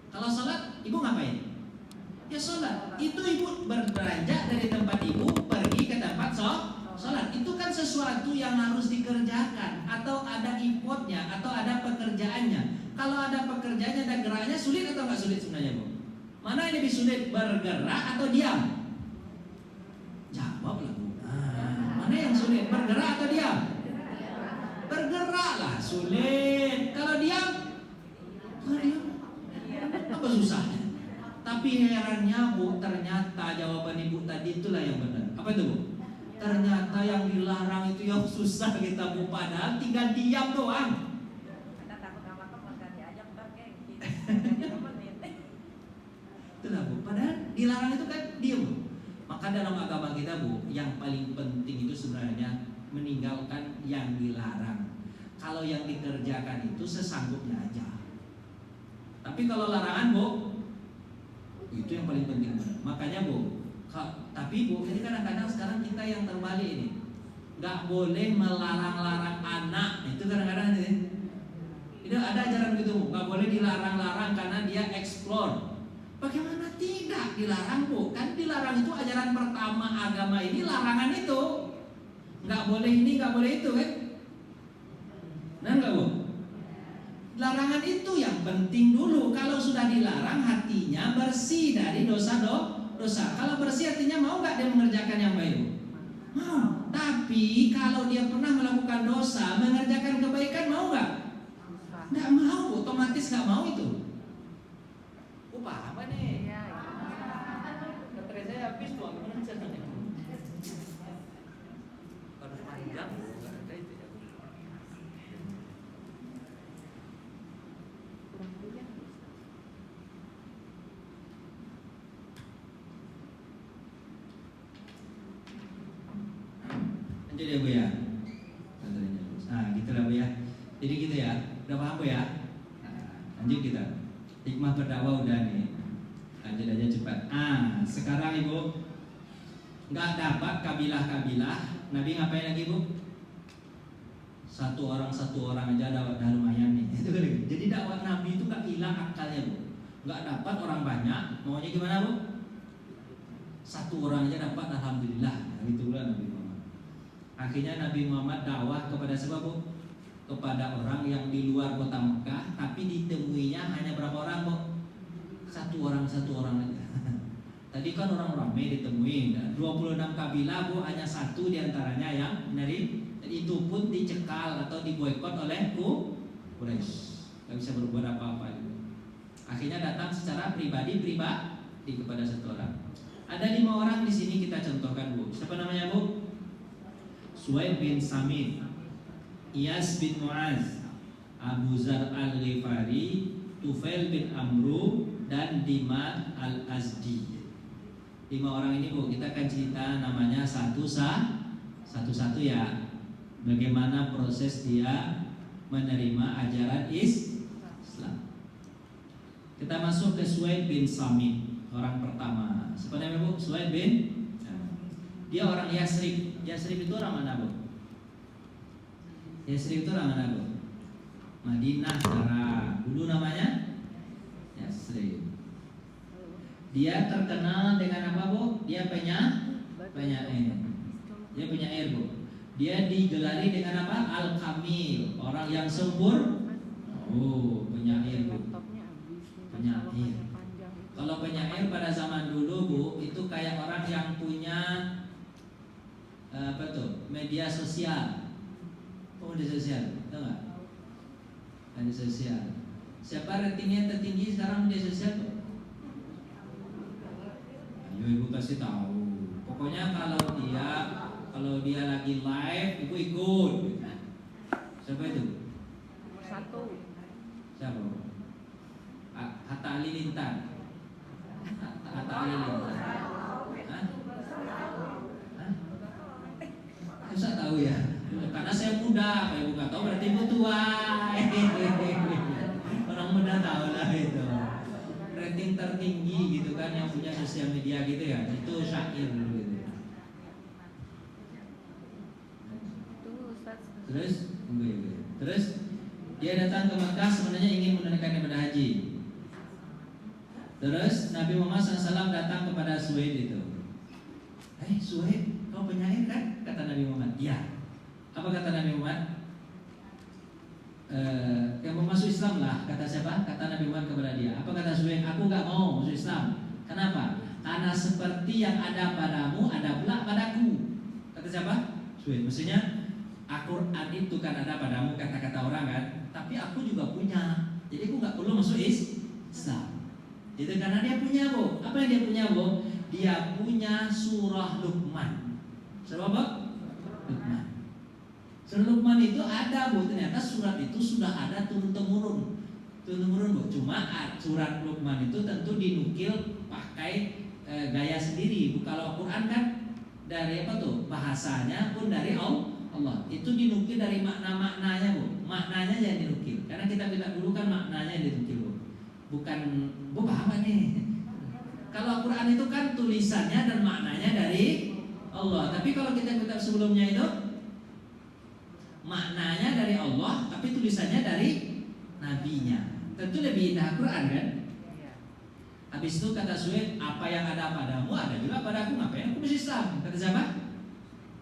Kalau sholat, Ibu ngapain? Ya sholat. Itu Ibu beranjak dari tempat Ibu pergi ke tempat sholat. Itu kan sesuatu yang harus dikerjakan, atau ada effortnya, atau ada pekerjaannya. Kalau ada pekerjaannya dan geraknya, sulit atau nggak sulit sebenarnya, Bu? Mana yang lebih sulit, bergerak atau diam? Jawablah, Bu. Mana yang sulit, bergerak atau diam? Bergeraklah, sulit. Kalau diam, apa susahnya? Tapi herannya, Bu, ternyata jawaban Ibu tadi itulah yang benar. Apa itu, Bu? Ternyata yang dilarang itu yang susah kita, Bu. Padahal tinggal diam doang. Itulah, Bu. Padahal dilarang itu kan diam. Maka dalam agama kita, Bu, yang paling penting itu sebenarnya meninggalkan yang dilarang. Kalau yang dikerjakan itu sesanggupnya aja. Tapi kalau larangan, Bu, itu yang paling penting. Makanya, Bu, tapi Bu, ini kadang-kadang sekarang kita yang terbalik ini, nggak boleh melarang-larang anak. Itu kadang-kadang ini. Itu ada ajaran gitu, Bu, nggak boleh dilarang-larang karena dia explore. Bagaimana tidak dilarang, Bu? Kan dilarang itu ajaran pertama agama ini, larangan itu. Nggak boleh ini, nggak boleh itu, kan? Nah, nggak, Bu? Larangan itu yang penting dulu. Kalau sudah dilarang, hatinya bersih dari dosa. Kalau bersih hatinya, mau nggak dia mengerjakan yang baik? Mau. Tapi kalau dia pernah melakukan dosa, mengerjakan kebaikan, mau nggak? Nggak mau, otomatis nggak mau itu. Paham apa nih? Baterai saya habis, 2 menit saja. Harus panjang, nggak ada itu ya. Lanjut ya, Bu, ya. Nah, gitulah, Bu, ya. Jadi gitu ya. Udah paham, Bu, ya? Nah, lanjut kita. Hikmah berdakwah udah nih. Lanjut aja cepat. Sekarang Ibu, nggak dapat kabilah-kabilah, Nabi ngapain lagi, Bu? Satu orang aja dakwah lumayan nih. Itu kan. Jadi dakwah Nabi itu nggak hilang akalnya, Bu. Nggak dapat orang banyak, maunya gimana, Bu? Satu orang aja dapat, alhamdulillah. Nah, itulah Nabi Muhammad. Akhirnya Nabi Muhammad dakwah kepada siapa, Bu? Kepada orang yang di luar kota Mekah, tapi ditemuinya hanya berapa orang, Bu? Satu orang aja. Tadi kan orang ramai ditemuin, 26 kabilah, Bu, hanya satu diantaranya yang menerima. Dan itu pun dicekal atau diboikot oleh Quraisy. Gak bisa berbuat apa-apa. Akhirnya datang secara pribadi kepada satu orang. Ada 5 orang di sini kita contohkan, Bu. Siapa namanya, Bu? Suhaib bin Samit, Iyas bin Muaz, Abu Zar al-Ghifari, Tufail bin Amru, dan Dimad al-Azdi. 5 orang ini, Bu, kita akan cerita namanya satu-satu ya. Bagaimana proses dia menerima ajaran Islam. Kita masuk ke Suhaib bin Samit, orang pertama. Siapa namanya, Bu? Suhaib bin. Dia orang Yasrib. Yasrib itu orang mana, Bu? Yasrib itu orang mana, Bu? Madinah sekarang. Dulu namanya Yasrib. Dia terkenal dengan apa, Bu? Dia penyair. Dia penyair, Bu. Dia digelari dengan apa? Al-Kamil, orang yang sempurna. Oh, penyair, Bu. Penyair. Kalau penyair pada zaman dulu, Bu, itu kayak orang yang punya apa tuh? Media sosial. Oh, media sosial, tahu nggak? Media sosial. Siapa ratingnya tertinggi sekarang media sosial, Bu? Ayo Ibu kasih tahu. Pokoknya kalau dia lagi live, Ibu ikut. Siapa itu? Satu. Siapa? Hatta Halilintar. Hatta Halilintar. Hah? Saya tahu ya. Karena saya muda, kalau Ibu nggak tahu berarti Ibu tua. Orang muda tahu lah itu. Rating tertinggi gitu kan yang punya sosial media gitu ya. Itu syair dulu gitu. Terus dia datang ke Mekah sebenarnya ingin menunaikan ibadah haji. Terus Nabi Muhammad SAW datang kepada Suhaib itu. Suhaib, kau penyair kan? Kata Nabi Muhammad. Iya. Apa kata Nabi Muhammad? Yang mau masuk Islam lah. Kata siapa? Kata Nabi Muhammad kepada dia. Apa kata Suhaib? Aku gak mau masuk Islam. Kenapa? Karena seperti yang ada padamu ada pula padaku. Kata siapa? Suhaib. Maksudnya Al-Quran itu kan ada padamu, kata-kata orang kan. Tapi aku juga punya. Jadi aku gak perlu masuk Islam. Itu karena dia punya, Bu. Apa yang dia punya, Bu? Dia punya surah Luqman. Surah apa? Luqman. Surah Luqman itu ada, Bu. Ternyata surat itu sudah ada turun-temurun, Bu. Cuma surat Luqman itu tentu dinukil pakai gaya sendiri, Bu. Kalau Al-Quran kan dari apa tuh? Bahasanya pun dari Allah. Itu dinukil dari makna-maknanya, Bu. Maknanya yang dinukil. Karena kita dulu kan maknanya yang dinukil, Bu. Bukan, Bu paham nih. Kalau Al-Quran itu kan tulisannya dan maknanya dari Allah. Tapi kalau kitab-kitab sebelumnya itu maknanya dari Allah, tapi tulisannya dari nabinya. Tentu lebih indah Al-Quran kan? Habis itu kata Suhaib, apa yang ada padamu ada juga padaku. Ngapain aku masuk Islam? Kata siapa?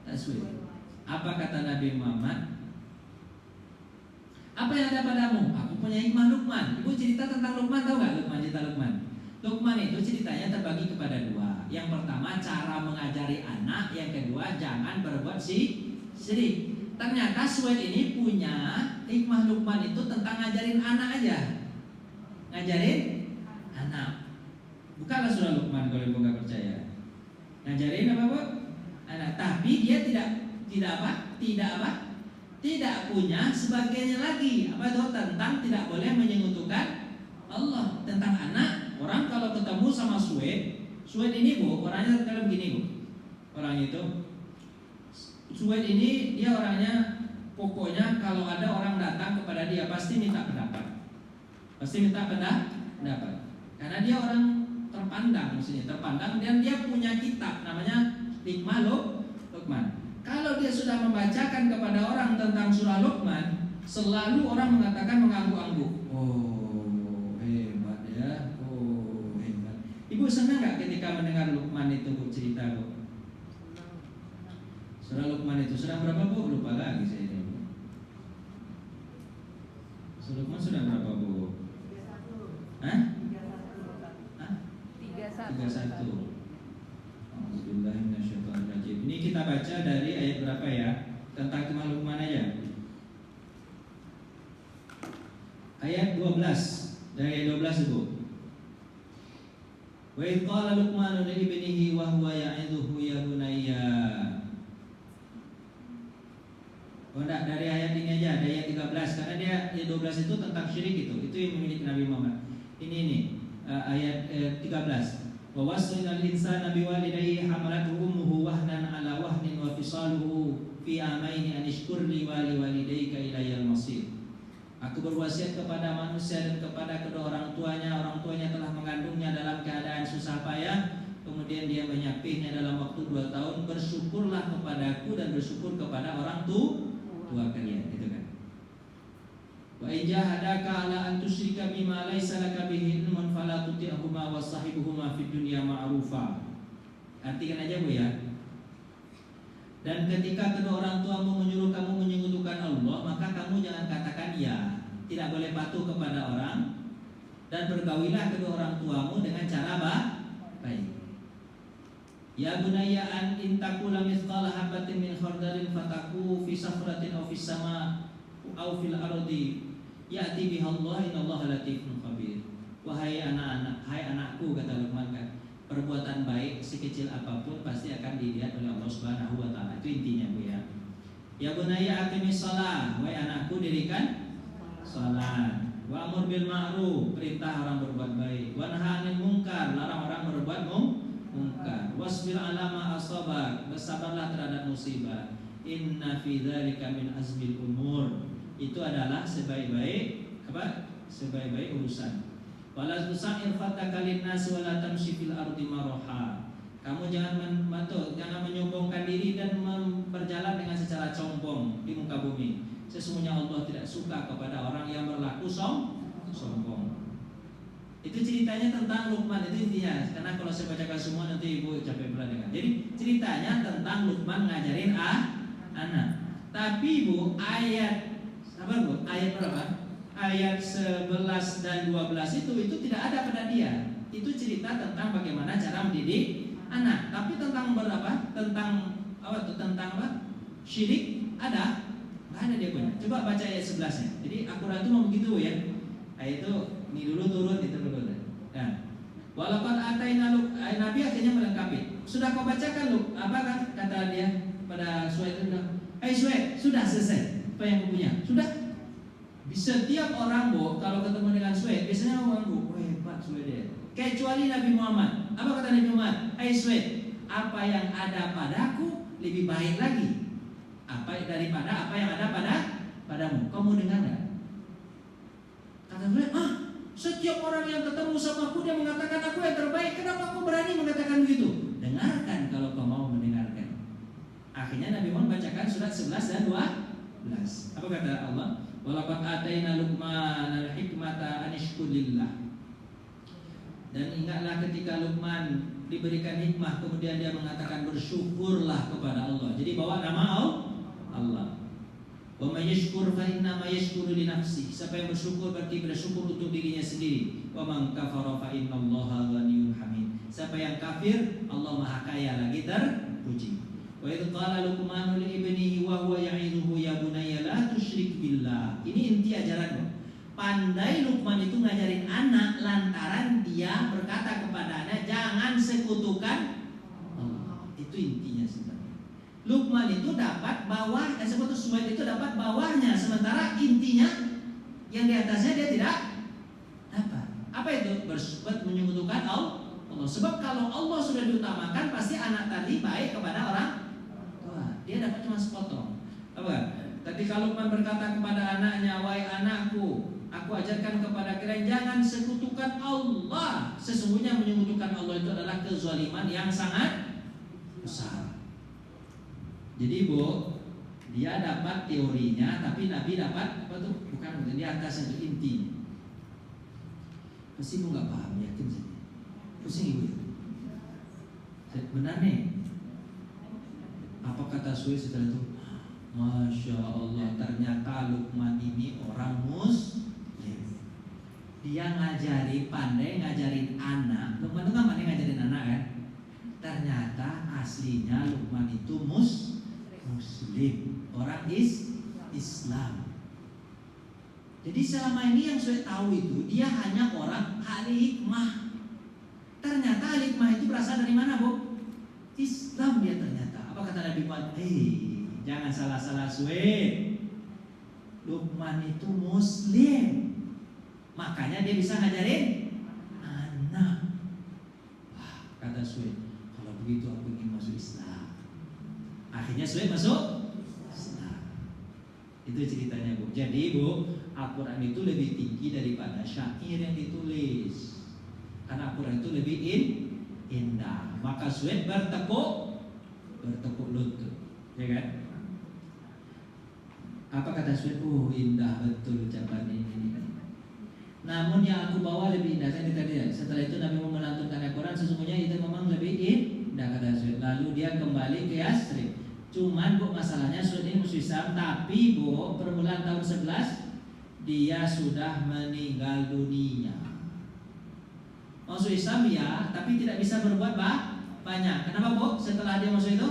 Kata Suhaib. Apa kata Nabi Muhammad? Apa yang ada padamu? Aku punya hikmah Luqman. Ibu cerita tentang Luqman, tahu nggak Luqman, cerita Luqman? Luqman itu ceritanya terbagi kepada 2. Yang pertama cara mengajari anak, yang kedua jangan berbuat syirik. Ternyata Suhaib ini punya hikmah Luqman itu tentang ngajarin anak aja. Ngajarin anak. Bukanlah surah Luqman kalau ibu nggak percaya. Ngajarin apa, Bu? Anak. Tapi dia tidak punya sebagainya lagi. Apa itu? Tentang tidak boleh menyekutukan Allah. Tentang anak. Orang kalau ketemu sama Suhaib ini, Bu, orangnya kalau begini, Bu. Orang itu Suhaib ini dia orangnya pokoknya kalau ada orang datang kepada dia pasti minta pendapat. Karena dia orang terpandang, maksudnya terpandang, dan dia punya kitab namanya Hikmah Luqman. Kalau dia sudah membacakan kepada orang tentang surah Luqman, selalu orang mengatakan mengangguk-angguk. Oh, hebat ya. Oh, hebat. Ibu senang nggak ketika mendengar Luqman itu Bu cerita Bu? Surah Luqman itu surah berapa Bu? Lupa lagi saya ini Bu. Surah Luqman sudah berapa Bu? Hah? 31. Alhamdulillahirrahmanirrahim. Ini kita baca dari ayat berapa ya? Tentang cuma Luqman aja. Ayat 12. Dari ayat 12 Bu. Wa idh qala Luqmanu li ibnihi wa huwa ya'idhuhu ya bunayya. Oh enggak, dari ayat ini aja, dari ayat 13. Karena dia ayat 12 itu tentang syirik itu. Itu yang memiliki Nabi Muhammad. Ini ayat 13. Wa wasainal insana biwalidayhi hamalathu ummuhu wahnan ala wahnin wa fisaluhu fi amaini an ishkur li wa liwalidayka ilayal masir. Aku berwasiat kepada manusia dan kepada kedua orang tuanya telah mengandungnya dalam keadaan susah payah, kemudian dia menyapihnya dalam waktu 2 tahun. Bersyukurlah kepadaku dan bersyukur kepada orang tua kalian, gitu kan. Wa in jahadaka ala an tusyrika bima laysa laka bihi ilmun fala tuti'huma wa sahibuhuma fid dunya ma'rufa. Artikan aja Bu ya. Dan ketika kedua orang tuamu menyuruh kamu menyekutukan Allah, maka kamu jangan katakan ya. Tidak boleh patuh kepada orang. Dan bergawilah kedua orang tuamu dengan cara baik. Ya bunayya an intakula mithqala habatin min khardalin fataku fi safratin aw fis sama aw fil ardi ya'ti bihallahu innallaha latifun khabir. Wahai anak-anak, hai anakku, kata Luqman kan, perbuatan baik sekecil apapun pasti akan dilihat oleh Allah Subhanahu wa taala. Itu intinya Bu ya. Ya bunayya aqimis shalah, wahai anakku dirikan salat. Wa amur bil ma'ruf, perintah orang berbuat baik. Wa nahi 'anil munkar, larang orang berbuat munkar. Wasbir 'ala ma asabak, bersabarlah terhadap musibah. Inna fi dzalika min azmil umur. Itu adalah sebaik-baik urusan. Wala tusa'ir fataka linnas wala tamshi fil ardi maraha. Kamu jangan menyombongkan diri dan berjalan dengan secara sombong di muka bumi. Sesungguhnya Allah tidak suka kepada orang yang berlaku sombong. Itu ceritanya tentang Luqman, itu intinya. Karena kalau saya bacakan semua nanti Ibu capek berat dengan. Jadi ceritanya tentang Luqman ngajarin anak. Tapi Bu, ayat berapa? Ayat 11 dan 12 itu tidak ada pada dia. Itu cerita tentang bagaimana cara mendidik anak. Tapi tentang syirik ada? Nggak ada dia punya. Coba baca ayat 11-nya. Jadi akurat itu mau begitu ya. Ayat itu ini dulu turun itu dulu. Nah, walaupun Nabi akhirnya melengkapi. Sudah kau bacakan apa kan kata dia pada Suhaib itu? Suhaib, sudah selesai. Apa yang kau punya? Sudah. Setiap orang Bu, kalau ketemu dengan Suhaib, biasanya orang Bu, hebat Suhaib dia. Kecuali Nabi Muhammad. Apa kata Nabi Muhammad? Suhaib, apa yang ada padaku lebih baik lagi daripada apa yang ada padamu. Kamu dengar nggak? Kata Suhaib, setiap orang yang ketemu sama aku dia mengatakan aku yang terbaik. Kenapa aku berani mengatakan begitu? Dengarkan kalau kau mau mendengarkan. Akhirnya Nabi Muhammad bacakan surat 11 dan 12. Apa kata Allah? Walaqad ataina Luqman al-hikmata an ishkur lillah. Dan ingatlah ketika Luqman diberikan hikmah, kemudian dia mengatakan bersyukurlah kepada Allah. Jadi bawa nama Allah. Wa may yashkur fa inna ma yashkuru li nafsihi. Siapa yang bersyukur berarti bersyukur untuk dirinya sendiri. Wa man kafara fa innallaha ghaniyyun hamid. Siapa yang kafir, Allah Maha Kaya lagi terpuji. Wa idh qala Luqmanu li ibnihi wa huwa ya'idhuhu ya bunayya la tusyrik billah. Ini inti ajaran. Pandai Luqman itu ngajarin anak lantaran dia berkata kepada anak jangan sekutukan Allah. Itu intinya sebenarnya. Luqman itu dapat bawah, Suhaib itu dapat bawahnya, sementara intinya yang di atasnya dia tidak dapat. Apa itu? Bersekutu menyekutukan Allah. Sebab kalau Allah sudah diutamakan, pasti anak tadi baik kepada orang tua. Dia dapat cuma sepotong. Apa? Ketika Luqman berkata kepada anaknya, wahai anakku, aku ajarkan kepada kalian jangan sekutukan Allah. Sesungguhnya menyekutukan Allah itu adalah kezaliman yang sangat besar. Jadi Bu, dia dapat teorinya, tapi Nabi dapat apa tuh? Bukan di atas itu intinya. Pasti Bu nggak paham, yakin saja. Pusing ibu. Benar nih. Apa kata Suwi setelah itu? Masya Allah, ternyata Luqman ini orang Muslim. Dia pandai ngajarin anak. Luqman itu kan pandai ngajarin anak kan. Ternyata aslinya Luqman itu Muslim, orang Islam. Jadi selama ini yang saya tahu itu dia hanya orang ahli hikmah. Ternyata ahli hikmah itu berasal dari mana, Bu? Islam dia ternyata. Apa kata Nabi Muhammad? Jangan salah-salah Suwe. Luqman itu Muslim. Makanya dia bisa ngajarin anak. Wah, kata Suwe, kalau begitu aku ingin masuk Islam. Akhirnya Suwe masuk Islam. Itu ceritanya, Bu. Jadi, Bu, Al-Quran itu lebih tinggi daripada syair yang ditulis. Karena Al-Quran itu lebih indah. Maka Suwe bertekuk lutut, ya kan? Apa kata Suwe? Indah betul ucapan ini. Namun yang aku bawa lebih indah. Kan tadi. Setelah itu Nabi melantunkan Al-Quran, sesungguhnya itu memang lebih indah, kata Suwe. Lalu dia kembali ke Yasrib. Cuman, Bu, masalahnya Suwe ini musuh Islam. Tapi, Bu, permulaan tahun 11 dia sudah meninggal dunia. Masuk Islam ya, tapi tidak bisa berbuat banyak. Kenapa, Bu? Setelah dia masuk itu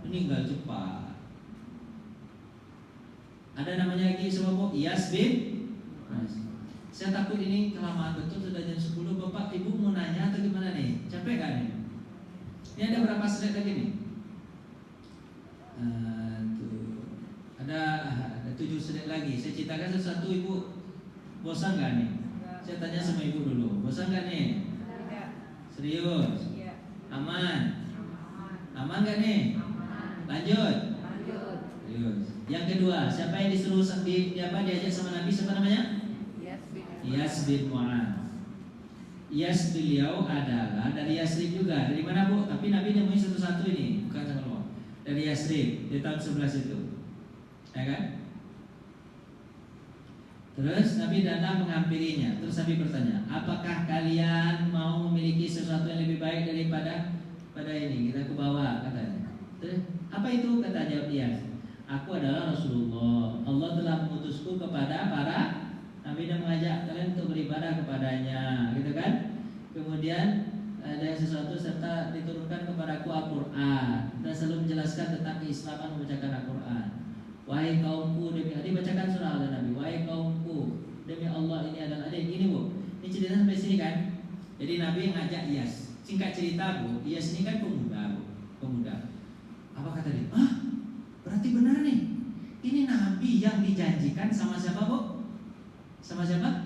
meninggal cepat. Ada namanya lagi sama, Bu, Iyas bin. Saya takut ini kelamaan betul, sudah jam 10. Bapak Ibu mau nanya atau gimana nih? Capek kan nih? Ini ada berapa slide lagi nih? Ada 7 slide lagi. Saya ceritakan sesuatu, Ibu bosan gak nih? Saya tanya sama Ibu dulu, bosan gak nih? Serius? Aman? Aman gak nih? Lanjut? Serius. Yang kedua, siapa yang disuruh diajak sama Nabi? Siapa namanya? Iyas bin Mu'ad. Iyas beliau adalah dari Yasrib juga. Dari mana, Bu? Tapi Nabi nemuin satu-satu ini, bukan sama Allah. Dari Yasrib di tahun 11 itu, ya kan? Terus Nabi datang menghampirinya. Terus Nabi bertanya, apakah kalian mau memiliki sesuatu yang lebih baik daripada ini? Kita ke bawah, katanya. Terus apa itu? Kata jawab Iyas, aku adalah Rasulullah. Allah telah mengutusku kepada para Nabi dan mengajak kalian untuk beribadah kepadanya, gitu kan? Kemudian ada sesuatu serta diturunkan kepadaku Al-Quran dan selalu menjelaskan tentang keislaman membacakan Al-Quran. Wahai kaumku, demi dibacakan surah oleh Nabi. Wahai kaumku, demi Allah ini adalah ini, Bu. Ini cerita sampai sini kan? Jadi Nabi yang ngajak Iyas. Singkat cerita, Bu, Iyas ini kan pemuda, Bu. Pemuda. Apa kata dia? Berarti benar nih. Ini Nabi yang dijanjikan sama siapa, Bu? Sama siapa?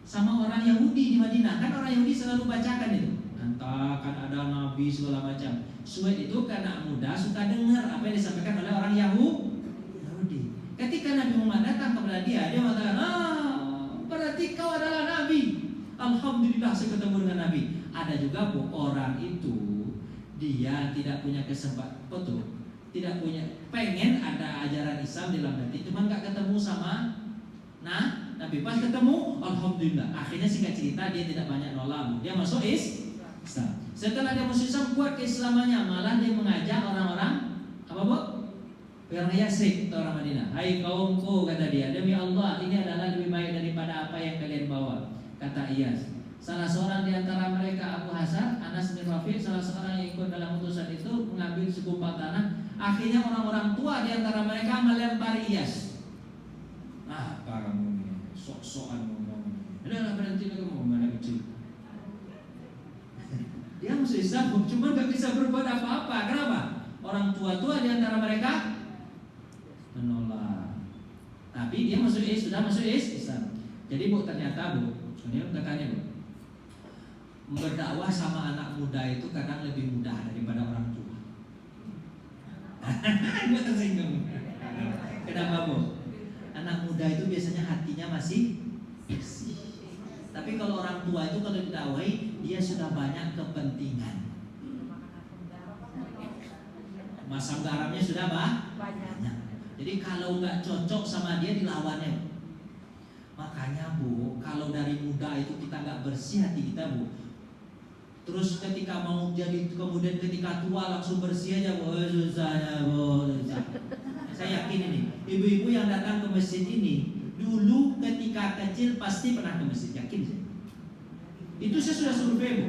Sama orang Yahudi di Madinah. Kan orang Yahudi selalu bacakan itu. Entah kan ada Nabi segala macam. Suwe itu karena muda suka dengar apa yang disampaikan oleh orang Yahudi. Ketika Nabi Muhammad datang kepada dia mengatakan, berarti kau adalah Nabi. Alhamdulillah saya ketemu dengan Nabi. Ada juga, Bu, orang itu dia tidak punya kesempatan, betul, tidak punya, pengen ada ajaran Islam di dalam hati, cuma nggak ketemu sama Nabi. Pas ketemu, alhamdulillah. Akhirnya singkat cerita dia tidak banyak nolak, dia masuk Islam. Setelah dia masuk Islam, kuat keislamannya, malah dia mengajak orang-orang apa, Bu? Orang Yasrib atau orang Madinah. Hai kaumku, kata dia, demi Allah ini adalah lebih baik daripada apa yang kalian bawa. Kata Iyas, salah seorang di antara mereka Abu Hasan, Anas bin Rafi, salah seorang yang ikut dalam utusan itu mengambil segumpal tanah. Akhirnya orang-orang tua di antara mereka melempari Iyas. Kamu ini sok-sokan ngomong. Udahlah berhenti kamu mana kecil. Dia masuk Islam, cuma gak bisa berbuat apa-apa. Kenapa? Orang tua-tua di antara mereka menolak. Tapi dia sudah masuk Islam. Jadi, Bu, ternyata, Bu, ini katanya, Bu, berdakwah sama anak muda itu kadang lebih mudah daripada orang tua. Gue tersinggung. Kenapa, Bu? Anak muda itu biasanya hatinya masih bersih. Tapi kalau orang tua itu kalau didakwahi, dia sudah banyak kepentingan. Masam garamnya sudah banyak. Jadi kalau nggak cocok sama dia dilawannya. Makanya, Bu, kalau dari muda itu kita nggak bersih hati kita, Bu, Terus ketika mau jadi, kemudian ketika tua langsung bersih aja, Bu. Susahnya, Bu. Susah. Saya yakin ini, ibu-ibu yang datang ke masjid ini dulu ketika kecil pasti pernah ke masjid, yakin saya. Itu saya sudah survei, Bu.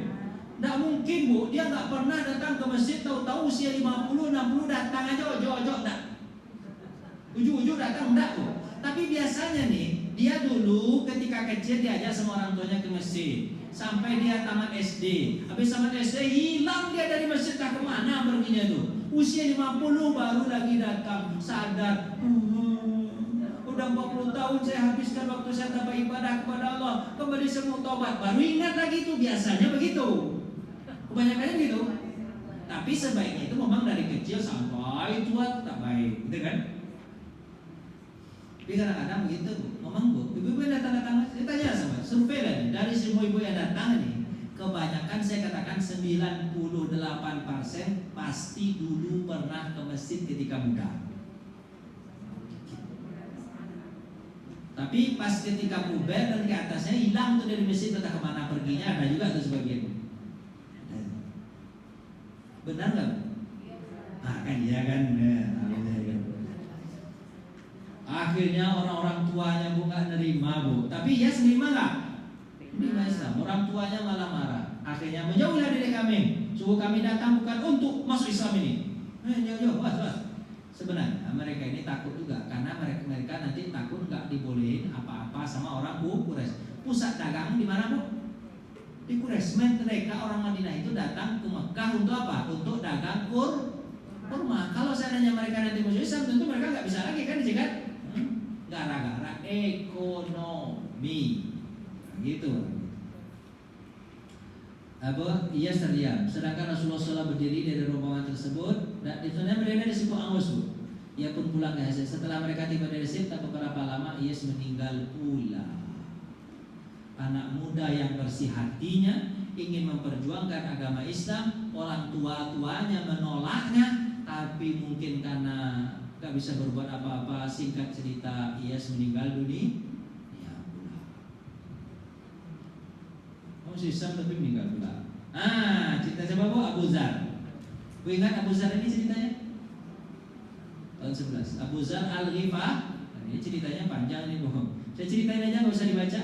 Nggak mungkin, Bu, dia nggak pernah datang ke masjid, tahu-tahu usia 50, 60 datang aja, ojo-ojo enggak. Ujuk-ujuk datang enggak, Bu. Tapi biasanya nih, dia dulu ketika kecil diajak sama orang tuanya ke masjid sampai dia tamat SD. Habis tamat SD hilang dia dari masjid, tak kemana perginya tuh. Usia 50 baru lagi datang, sadar. Udah 40 tahun saya habiskan waktu saya tanpa ibadah kepada Allah, kembali semua tobat, baru ingat lagi tuh. Biasanya begitu, kebanyakannya gitu. Tapi sebaiknya itu memang dari kecil sampai tua tetap baik, gitu kan? Tapi kadang-kadang begitu, memang, Bu, ibu-ibu yang datang-datang, saya tanya sama, survei lah nih, dari semua ibu yang datang nih, kebanyakan saya katakan 98% pasti dulu pernah ke masjid ketika muda. Tapi pas ketika puber dan ke atasnya hilang tuh dari masjid, entah kemana perginya, ada juga tuh sebagian. Benar nggak? Ah kan iya kan. Akhirnya orang-orang tuanya, Bu, nggak nerima, Bu. Tapi ya nerima nggak? Nerima Islam. Orang tuanya malah marah. Akhirnya menjauhlah dari kami. Suruh kami datang bukan untuk masuk Islam ini. Jauh-jauh, was. Sebenarnya mereka ini takut juga karena mereka nanti takut nggak dibolehin apa-apa sama orang Quraisy. Pusat dagang di mana, Bu? Di Quraisy. Mereka orang Madinah itu datang ke Mekah untuk apa? Untuk dagang kurma. Kalau seandainya mereka nanti masuk Islam, tentu mereka nggak bisa lagi kan dicegat. Gara-gara ekonomi, gitu. Ia terdiam. Sedangkan Rasulullah SAW berdiri dari rombongan tersebut, dan sebenarnya berada di suku Aus. Ia pun pulang ke Yasid. Setelah mereka tiba di Yasid, tak beberapa lama ia meninggal pula. Anak muda yang bersih hatinya ingin memperjuangkan agama Islam, orang tua-tuanya menolaknya, tapi mungkin karena gak bisa berbuat apa-apa, singkat cerita ia meninggal dunia. Islam tapi meninggal pula. Cerita siapa, Bu? Abu Zar. Bu ingat Abu Zar ini ceritanya? Tahun 11. Abu Zar Al-Ghifari. Ini ceritanya panjang nih, Bu. Saya ceritain aja, nggak usah dibaca.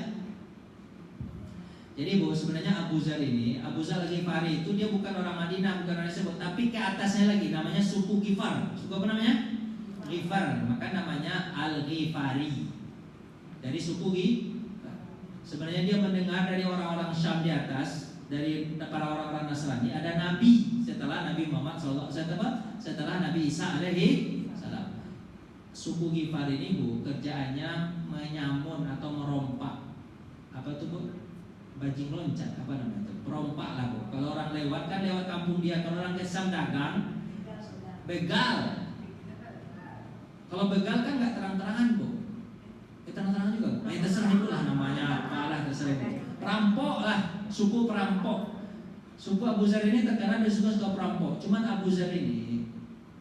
Jadi, Bu, sebenarnya Abu Zar ini, Abu Zar Al-Ghifari itu dia bukan orang Madinah, bukan orang Sebut, tapi ke atasnya lagi namanya suku Ghifar. Suku apa namanya? Ghifar. Maka namanya Al-Ghifari. Dari suku Ghifar. Sebenarnya dia mendengar dari orang-orang Syam di atas, dari para orang-orang Nasrani, ada Nabi setelah Nabi Muhammad SAW, setelah Nabi Isa alaihi salam. Suku Ghifar ini, Bu, kerjaannya menyamun atau merompak. Apa itu, Bu? Bajing loncat, apa namanya itu? Perompak lah, Bu. Kalau orang lewat kan lewat kampung dia. Kalau orang ke Syam dagang, begal. Kalau begal kan nggak terang-terangan, Bu. Terang-terangan juga. Terserah itulah namanya, apalah terserah itu. Perampok lah, suku perampok. Suku Abu Zar ini terkenal dia suka perampok. Cuman Abu Zar ini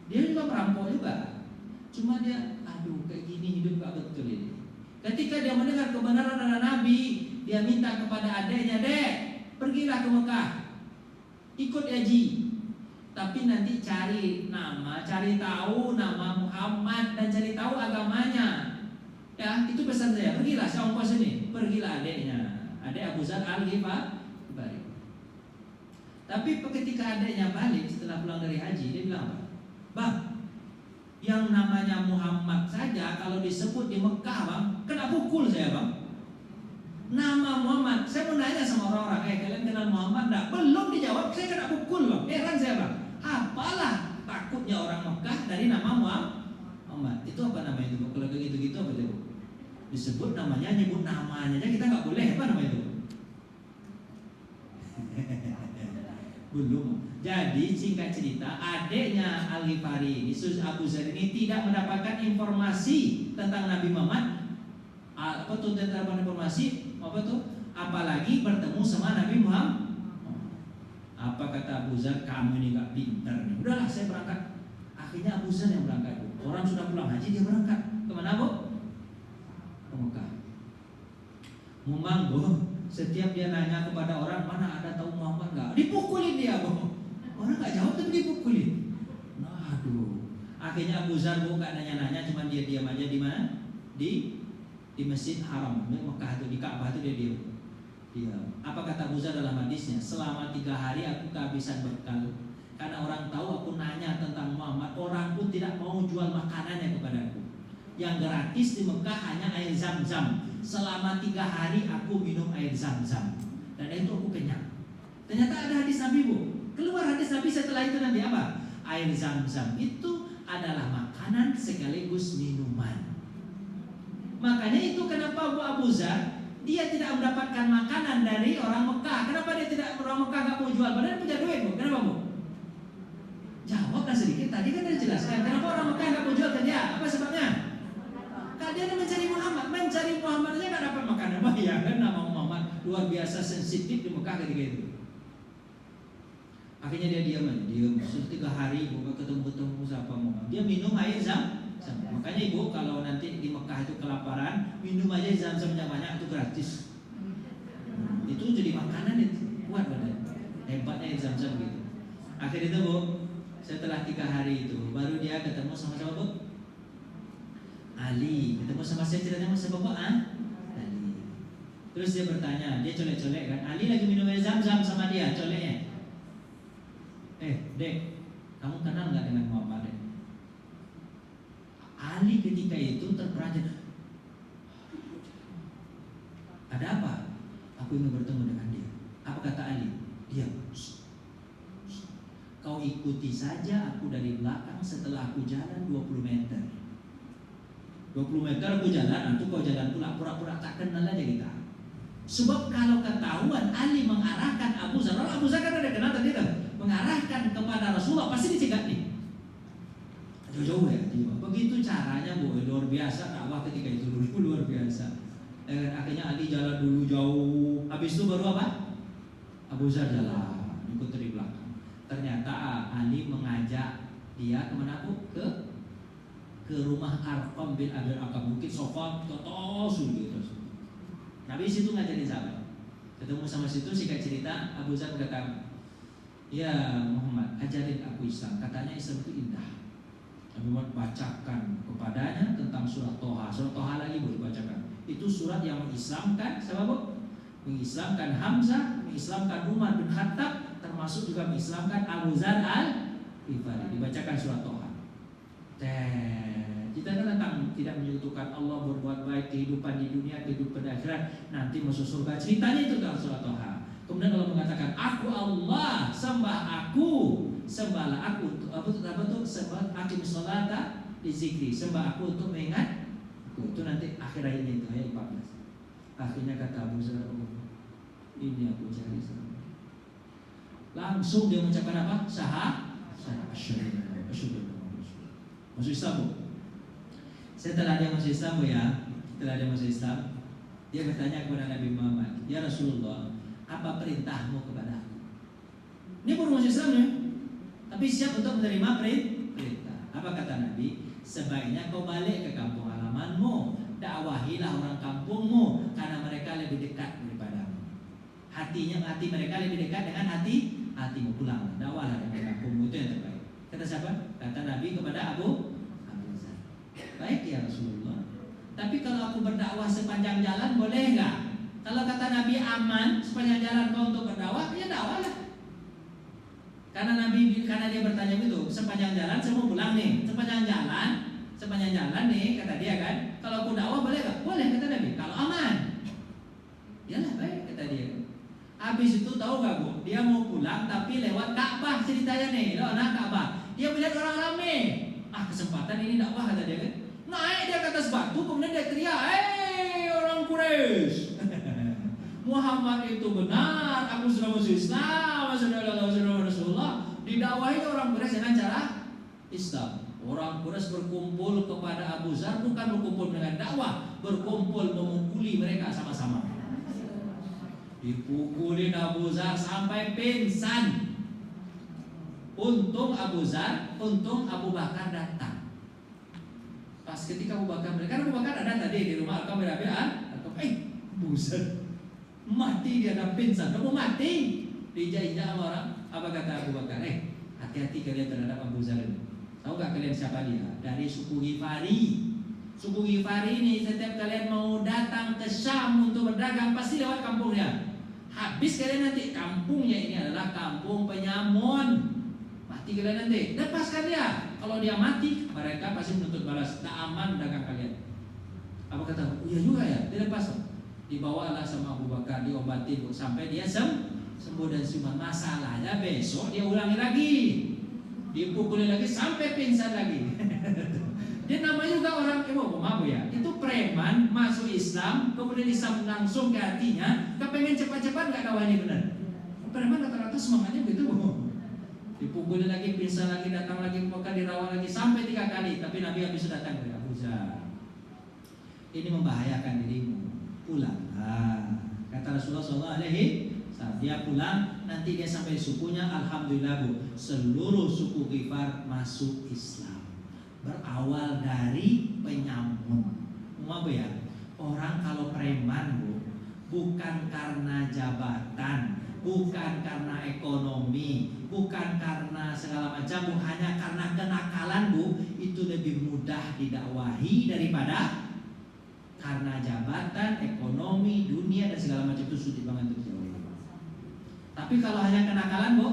dia juga perampok juga. Cuma dia, aduh kayak gini hidup gak betul ini. Ketika dia mendengar kebenaran dari Nabi, dia minta kepada adiknya, "Dek, pergilah ke Mekah, ikut haji. Tapi nanti cari tahu nama Muhammad dan cari tahu agamanya." Ya, itu pesan saya. Pergilah, saya ongkos ini. Pergilah adiknya, adik Abu Zar Al-Ghifari. Tapi ketika adiknya balik setelah pulang dari haji, dia bilang apa? "Bang, yang namanya Muhammad saja kalau disebut di Mekah, Bang, kena pukul saya, Bang. Nama Muhammad, saya mau nanya sama orang-orang, kalian kenal Muhammad enggak? Belum dijawab, saya kena pukul, Bang. Heran saya, Bang. Apalah takutnya orang Mekah dari nama Muhammad. Itu apa namanya itu? Kalau gitu-gitu apa itu? Disebut namanya, nyebut namanya aja kita nggak boleh, apa nama itu? Belum. Jadi singkat cerita, adiknya Al-Ghifari ini, Abu Zar ini tidak mendapatkan informasi tentang Nabi Muhammad. Apa tuh tentang informasi? Apa tuh? Apalagi bertemu sama Nabi Muhammad. Apa kata Abu Zar? "Kamu ini nggak pintar nih. Udahlah, saya berangkat." Akhirnya Abu Zar yang berangkat. Orang sudah pulang haji, dia berangkat. Kemana, Bu? Ke Mekah. Memang, Bu, Setiap dia nanya kepada orang, mana ada tahu Muhammad nggak? Dipukulin dia, Bu. Orang nggak jawab tapi dipukulin. Nah, aduh. Akhirnya Abu Zar nggak nanya-nanya, cuma dia diam aja di mana? Di Masjid Haram, di Mekah itu, di Ka'bah itu dia diam. Apa kata Abu Zar dalam hadisnya? Selama 3 hari aku kehabisan bekal. Karena orang tahu aku nanya tentang Muhammad, orang pun tidak mau jual makanannya kepadaku. Yang gratis di Mekah hanya air Zam-Zam. Selama 3 hari aku minum air Zam-Zam, dan itu aku kenyang. Ternyata ada hadis Nabi, Bu. Keluar hadis Nabi setelah itu nanti apa? Air Zam-Zam itu adalah makanan sekaligus minuman. Makanya itu kenapa Abu Zar dia tidak mendapatkan makanan dari orang Mekah. Kenapa dia tidak, orang Mekah nggak mau jual? Padahal punya duit, Bu. Kenapa, Bu? Jawablah sedikit. Tadi kan dia jelaskan kenapa orang Mekah nggak mau jual ke dia. Apa sebabnya? Karena dia mencari Muhammad aja nggak dapat makanan. Bayangkan nama Muhammad luar biasa sensitif di Mekah ketika itu. Akhirnya dia diam. Sudah 3 hari bukan ketemu siapa Muhammad. Dia minum air Zam-Zam. Makanya Ibu kalau nanti di Mekah itu kelaparan, minum aja Zam-Zam yang banyak, itu gratis. Itu jadi makanan itu kuat badan. Hebatnya air Zam-Zam gitu. Akhirnya itu, Bu, setelah 3 hari itu baru dia ketemu sama siapa, Bu? Ali. Ketemu sama saya, ceritanya sama siapa, Bu? Ali. Terus dia bertanya, dia colek-colek kan. Ali lagi minum air Zam-Zam sama dia, coleknya. Dek, kamu kenal nggak dengan Muhammad? Ali ketika itu terperanjat. Ada apa? Aku ingin bertemu dengan dia. Apa kata Ali? Diam. Kau ikuti saja aku dari belakang setelah aku jalan 20 meter. 20 meter aku jalan, nanti kau jalan pura-pura tak kenal aja kita. Sebab kalau ketahuan Ali mengarahkan Abu Zar kan ada kenal tadi kan? Mengarahkan kepada Rasulullah, pasti dicegat nih. Jauh-jauh ya, begitu caranya, Bu, luar biasa dakwah ketika itu dulu, luar biasa. Akhirnya Ali jalan dulu jauh, habis itu baru apa? Abu Zar jalan, ikut dari belakang. Ternyata Ali mengajak dia kemana, Bu? Ke rumah Arqam bin Abil Arqam, mungkin sofa totos gitu. Nabi situ ngajarin sahabat. Ketemu sama situ, singkat cerita, Abu Zar berkata, ya Muhammad, ajarin aku Islam. Katanya Islam itu indah. Nabi Muhammad bacakan kepadanya tentang surat Toha. Surat Toha lagi boleh bacakan. Itu surat yang mengislamkan siapa, Bu? Mengislamkan Hamzah, mengislamkan Umar bin Khattab, termasuk juga mengislamkan Abu Zar al-Ghifari. Dibacakan surat Toha. Kita kan tentang tidak menyekutukan Allah, berbuat baik, kehidupan di dunia, kehidupan di akhirat, nanti masuk surga. Ceritanya itu dalam surat Toha. Kemudian Allah mengatakan, aku Allah, sembahlah aku sembah akim sholata di zikri, sembah aku untuk mengingat aku. Itu nanti akhir ayatnya itu, ayat 14. Akhirnya kata Abu Zar, ini aku cari sama. Langsung dia mengucapkan apa? Asyhadu masuk Islam, Bu. Setelah dia masuk Islam, Bu, ya, dia bertanya kepada Nabi Muhammad, ya Rasulullah, apa perintahmu kepada aku? Ini baru masuk Islam ya, tapi siap untuk menerima perintah. Apa kata Nabi? Sebaiknya kau balik ke kampung halamanmu, dakwahilah orang kampungmu, karena mereka lebih dekat daripadamu. Hati mereka lebih dekat dengan hatimu. Pulang, dakwahlah dari kampungmu, itu yang terbaik. Kata siapa? Kata Nabi kepada Abu Zar. Baik ya Rasulullah. Tapi kalau aku berdakwah sepanjang jalan boleh nggak? Kalau kata Nabi aman sepanjang jalan kau untuk berdakwah, ya dakwahlah. Karena dia bertanya begitu, sepanjang jalan semua pulang nih, sepanjang jalan nih, kata dia kan, kalau aku dakwah boleh nggak? Boleh, kata Nabi, kalau aman. Yalah, baik, kata dia. Habis itu tahu nggak, Bu? Dia mau pulang tapi lewat Ka'bah ceritanya nih, lewat Ka'bah. Dia melihat orang ramai. Kesempatan ini dakwah, kata dia kan. Naik dia ke atas batu, kemudian dia teriak, orang Quraisy. Muhammad itu benar, aku sudah masuk Islam, sudah Rasulullah. Didakwahi orang Quraisy dengan cara Islam. Orang Quraisy berkumpul kepada Abu Zar, bukan berkumpul dengan dakwah, berkumpul memukuli mereka sama-sama. Dipukulin Abu Zar sampai pingsan. Untung Abu Bakar datang. Pas ketika Abu Bakar ada tadi di rumah Al-Qam bin Abi Abu Zar Mati dia dan pingsan. Kamu mati. Diinjak-injak sama orang. Apa kata Abu Bakar? Hati-hati kalian terhadap Abu Zar ini. Tahu gak kalian siapa dia? Dari suku Ghifari. Suku Ghifari ini setiap kalian mau datang ke Syam untuk berdagang pasti lewat kampungnya. Habis kalian nanti kampungnya ini adalah kampung penyamun. Mati kalian nanti. Lepaskan dia. Kalau dia mati, mereka pasti menuntut balas. Tak aman dagang kalian. Apa kata? Iya juga ya. Dilepas. Dibawalah sama Abu Bakar, diobati sampai dia sembuh dan siuman. Masalahnya besok dia ulangi lagi. Dipukuli lagi sampai pingsan lagi. Dia namanya juga orang maaf ya. Itu preman masuk Islam, kemudian Islam langsung ke hatinya, kepengen cepat-cepat nggak tahu ini benar. Preman rata-rata semangatnya begitu. Dipukuli lagi, pingsan lagi, datang lagi, maka dirawat lagi sampai 3 kali. Tapi Nabi habis datang ke Abu Zar. Ini membahayakan dirimu. Pulanglah. Kata Rasulullah SAW. Saat dia pulang, nanti dia sampai sukunya, alhamdulillah Bu, seluruh suku Ghifar masuk Islam. Berawal dari penyamun. Apa ya? Orang kalau preman Bu, bukan karena jabatan, bukan karena ekonomi, bukan karena segala macam Bu, hanya karena kenakalan Bu, itu lebih mudah didakwahi daripada karena jabatan, ekonomi, dunia dan segala macam itu sulit banget untuk dijauhi. Tapi kalau hanya kenakalan Bu,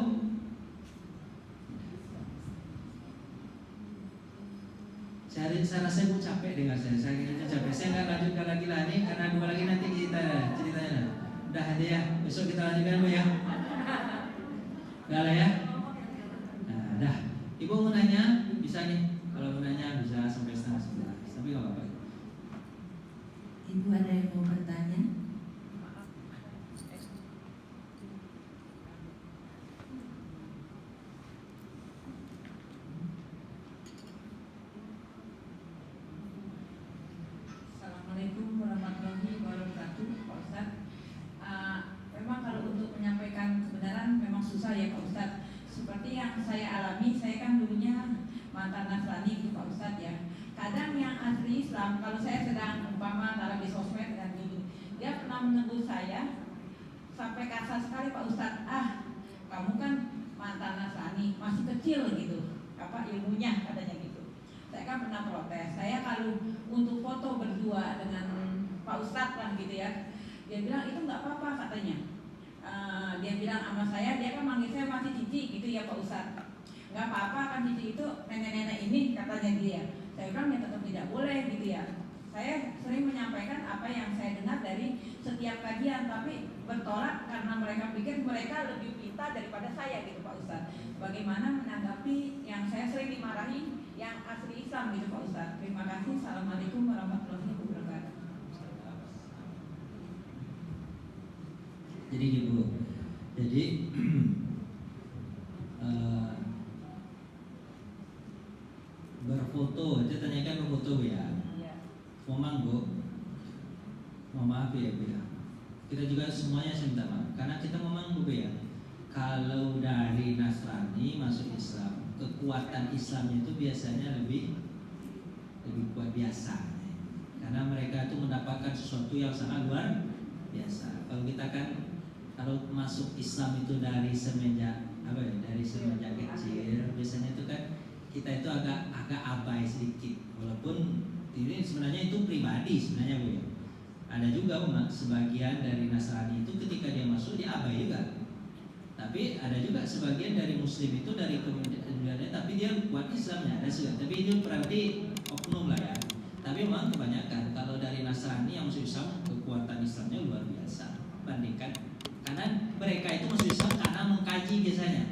saya rasa Bu capek dengan saya capek. Saya nggak lanjutkan lagi lah nih karena 2 lagi nanti kita ceritanya. Udah aja ya, besok kita lanjutkan Bu ya. Udah lah ya. Nah, dah. Ibu mau nanya bisa nih. Kalau mau nanya bisa sampai 10:30. Tapi nggak apa-apa. Ibu ada yang mau bertanya? Assalamualaikum warahmatullahi wabarakatuh, Pak Ustadz. Memang kalau untuk menyampaikan kebenaran memang susah ya Pak Ustadz. Seperti yang saya alami, saya kan dulunya mantan Nasrani gitu Pak Ustadz ya. Kadang yang asli Islam, kalau saya sedang umpama dalam di sosmed dan gitu, dia pernah menegur saya sampai kasar sekali Pak Ustadz. Kamu kan mantan Nasrani, masih kecil gitu, apa ilmunya katanya gitu. Saya kan pernah protes. Saya kalau untuk foto berdua dengan Pak Ustadz kan gitu ya, dia bilang itu nggak apa-apa katanya. Dia bilang sama saya, dia kan manggil saya masih cici gitu ya Pak Ustadz. Nggak apa-apa kan cici itu nenek-nenek ini katanya dia. Saya bilang ya tetap tidak boleh gitu ya. Saya sering menyampaikan apa yang saya dengar dari setiap kajian, tapi bertolak karena mereka pikir mereka lebih pintar daripada saya gitu Pak Ustadz. Bagaimana menanggapi yang saya sering dimarahi yang asli Islam gitu Pak Ustadz. Terima kasih. Assalamualaikum warahmatullahi wabarakatuh. Jadi gitu. Jadi berfoto, saya tanyakan berfoto ya. Memang Bu, mohon maaf ya Bu ya. Kita juga semuanya saya minta maaf karena kita memang Bu ya. Kalau dari Nasrani masuk Islam, kekuatan Islamnya itu biasanya lebih kuat biasa. Karena mereka itu mendapatkan sesuatu yang sangat luar biasa. Kalau kita kan kalau masuk Islam itu dari semenjak dari semenjak kecil, biasanya itu kan kita itu agak abai sedikit. Walaupun ini sebenarnya itu pribadi sebenarnya Bu ya. Ada juga sebagian dari Nasrani itu ketika dia masuk dia abai juga. Tapi ada juga sebagian dari Muslim itu dari kemudiannya tapi dia kuat Islamnya ada juga. Tapi itu berarti oknum lah ya. Tapi memang kebanyakan kalau dari Nasrani yang masuk Islam kekuatan Islamnya luar biasa bandingkan karena mereka itu masuk Islam karena mengkaji biasanya.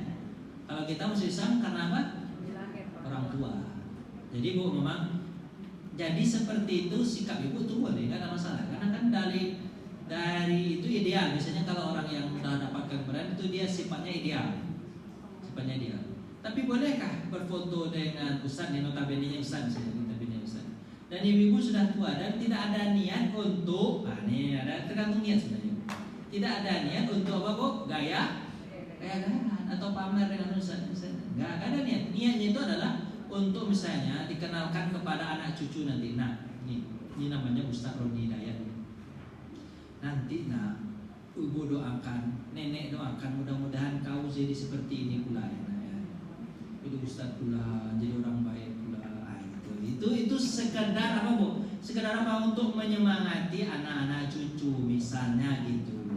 Kalau kita masuk Islam karena apa? Orang tua. Jadi Bu memang jadi seperti itu sikap ibu itu boleh nggak ada masalah karena kan dari itu ideal. Biasanya kalau orang yang sudah dapatkan kebenaran itu dia sifatnya ideal. Tapi bolehkah berfoto dengan ustaz yang notabene ustaz dan ibu-ibu sudah tua dan tidak ada niat untuk ini ada tergantung niat sebenarnya. Tidak ada niat untuk apa Bu? Gaya atau pamer dengan ustaz. Nggak ada niat. Niatnya itu adalah untuk misalnya dikenalkan kepada anak cucu nanti. Nah, ini namanya Ustaz Rodi Hidayat. Nanti ibu doakan, nenek doakan, mudah-mudahan kau jadi seperti ini pula ya. Itu Ustadz pula jadi orang baik pula. Itu sekedar apa Bu? Sekedar apa untuk menyemangati anak-anak cucu misalnya gitu.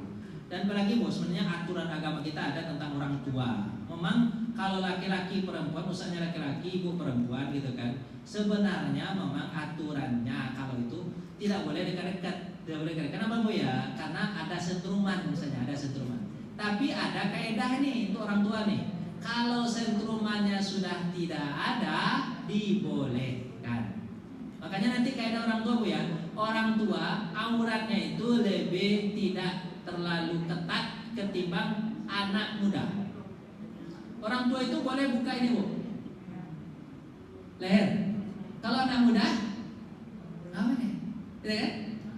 Dan apalagi Bu, sebenarnya aturan agama kita ada tentang orang tua. Memang kalau laki-laki perempuan, usahanya laki-laki ibu perempuan gitu kan. Sebenarnya memang aturannya kalau itu tidak boleh dekat-dekat. Tidak boleh dekat. Kenapa Bu ya? Karena ada sentruman misalnya, ada sentruman. Tapi ada kaedah nih untuk orang tua nih. Kalau sentrumannya sudah tidak ada, dibolehkan. Makanya nanti kaedah orang tua Bu ya. Orang tua auratnya itu lebih tidak terlalu ketat ketimbang anak muda. Orang tua itu boleh buka ini Bu, leher. Kalau anak muda apa nih? Gitu kan?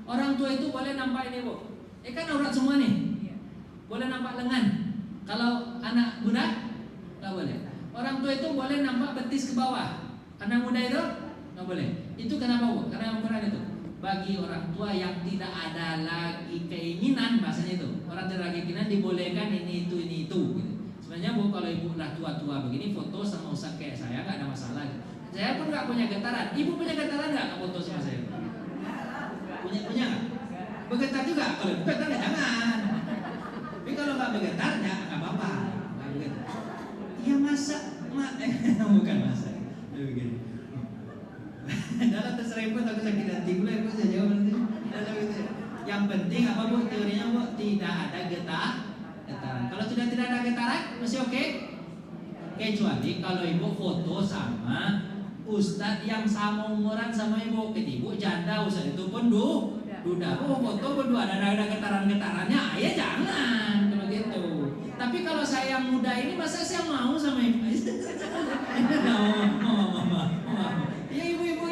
Orang tua itu boleh nampak ini Bu. Kan aurat semua nih. Boleh nampak lengan. Kalau anak muda nggak boleh. Orang tua itu boleh nampak betis ke bawah. Anak muda itu nggak boleh. Itu kenapa Bu? Karena yang Quran itu bagi orang tua yang tidak ada lagi keinginan, bahasanya itu orang tidak lagi keinginan dibolehkan ini itu gitu. Sebenarnya Bu, kalau ibu udah tua-tua begini foto sama ustaz kayak saya nggak ada masalah. Saya pun nggak punya getaran. Ibu punya getaran nggak foto sama saya? Punya nggak? Bergetar juga. Kalau bergetar ya jangan. Tapi kalau nggak bergetar ya nggak apa-apa. Nggak bergetar. Ya masa bukan masa. Begini. Dalam terserempet aku sakit hati pula ibu saya jawab nanti. Yang penting apa Bu teorinya Bu? Tidak ada getaran. Kalau sudah tidak ada getaran masih oke. Kecuali kalau ibu foto sama ustadz yang sama umuran sama ibu, ibu janda ustadz itu pun duda. Foto berdua ada getaran-getarannya, ya jangan kalau gitu. Tapi kalau saya muda ini masa saya mau sama ibu? Mau. Ya ibu-ibu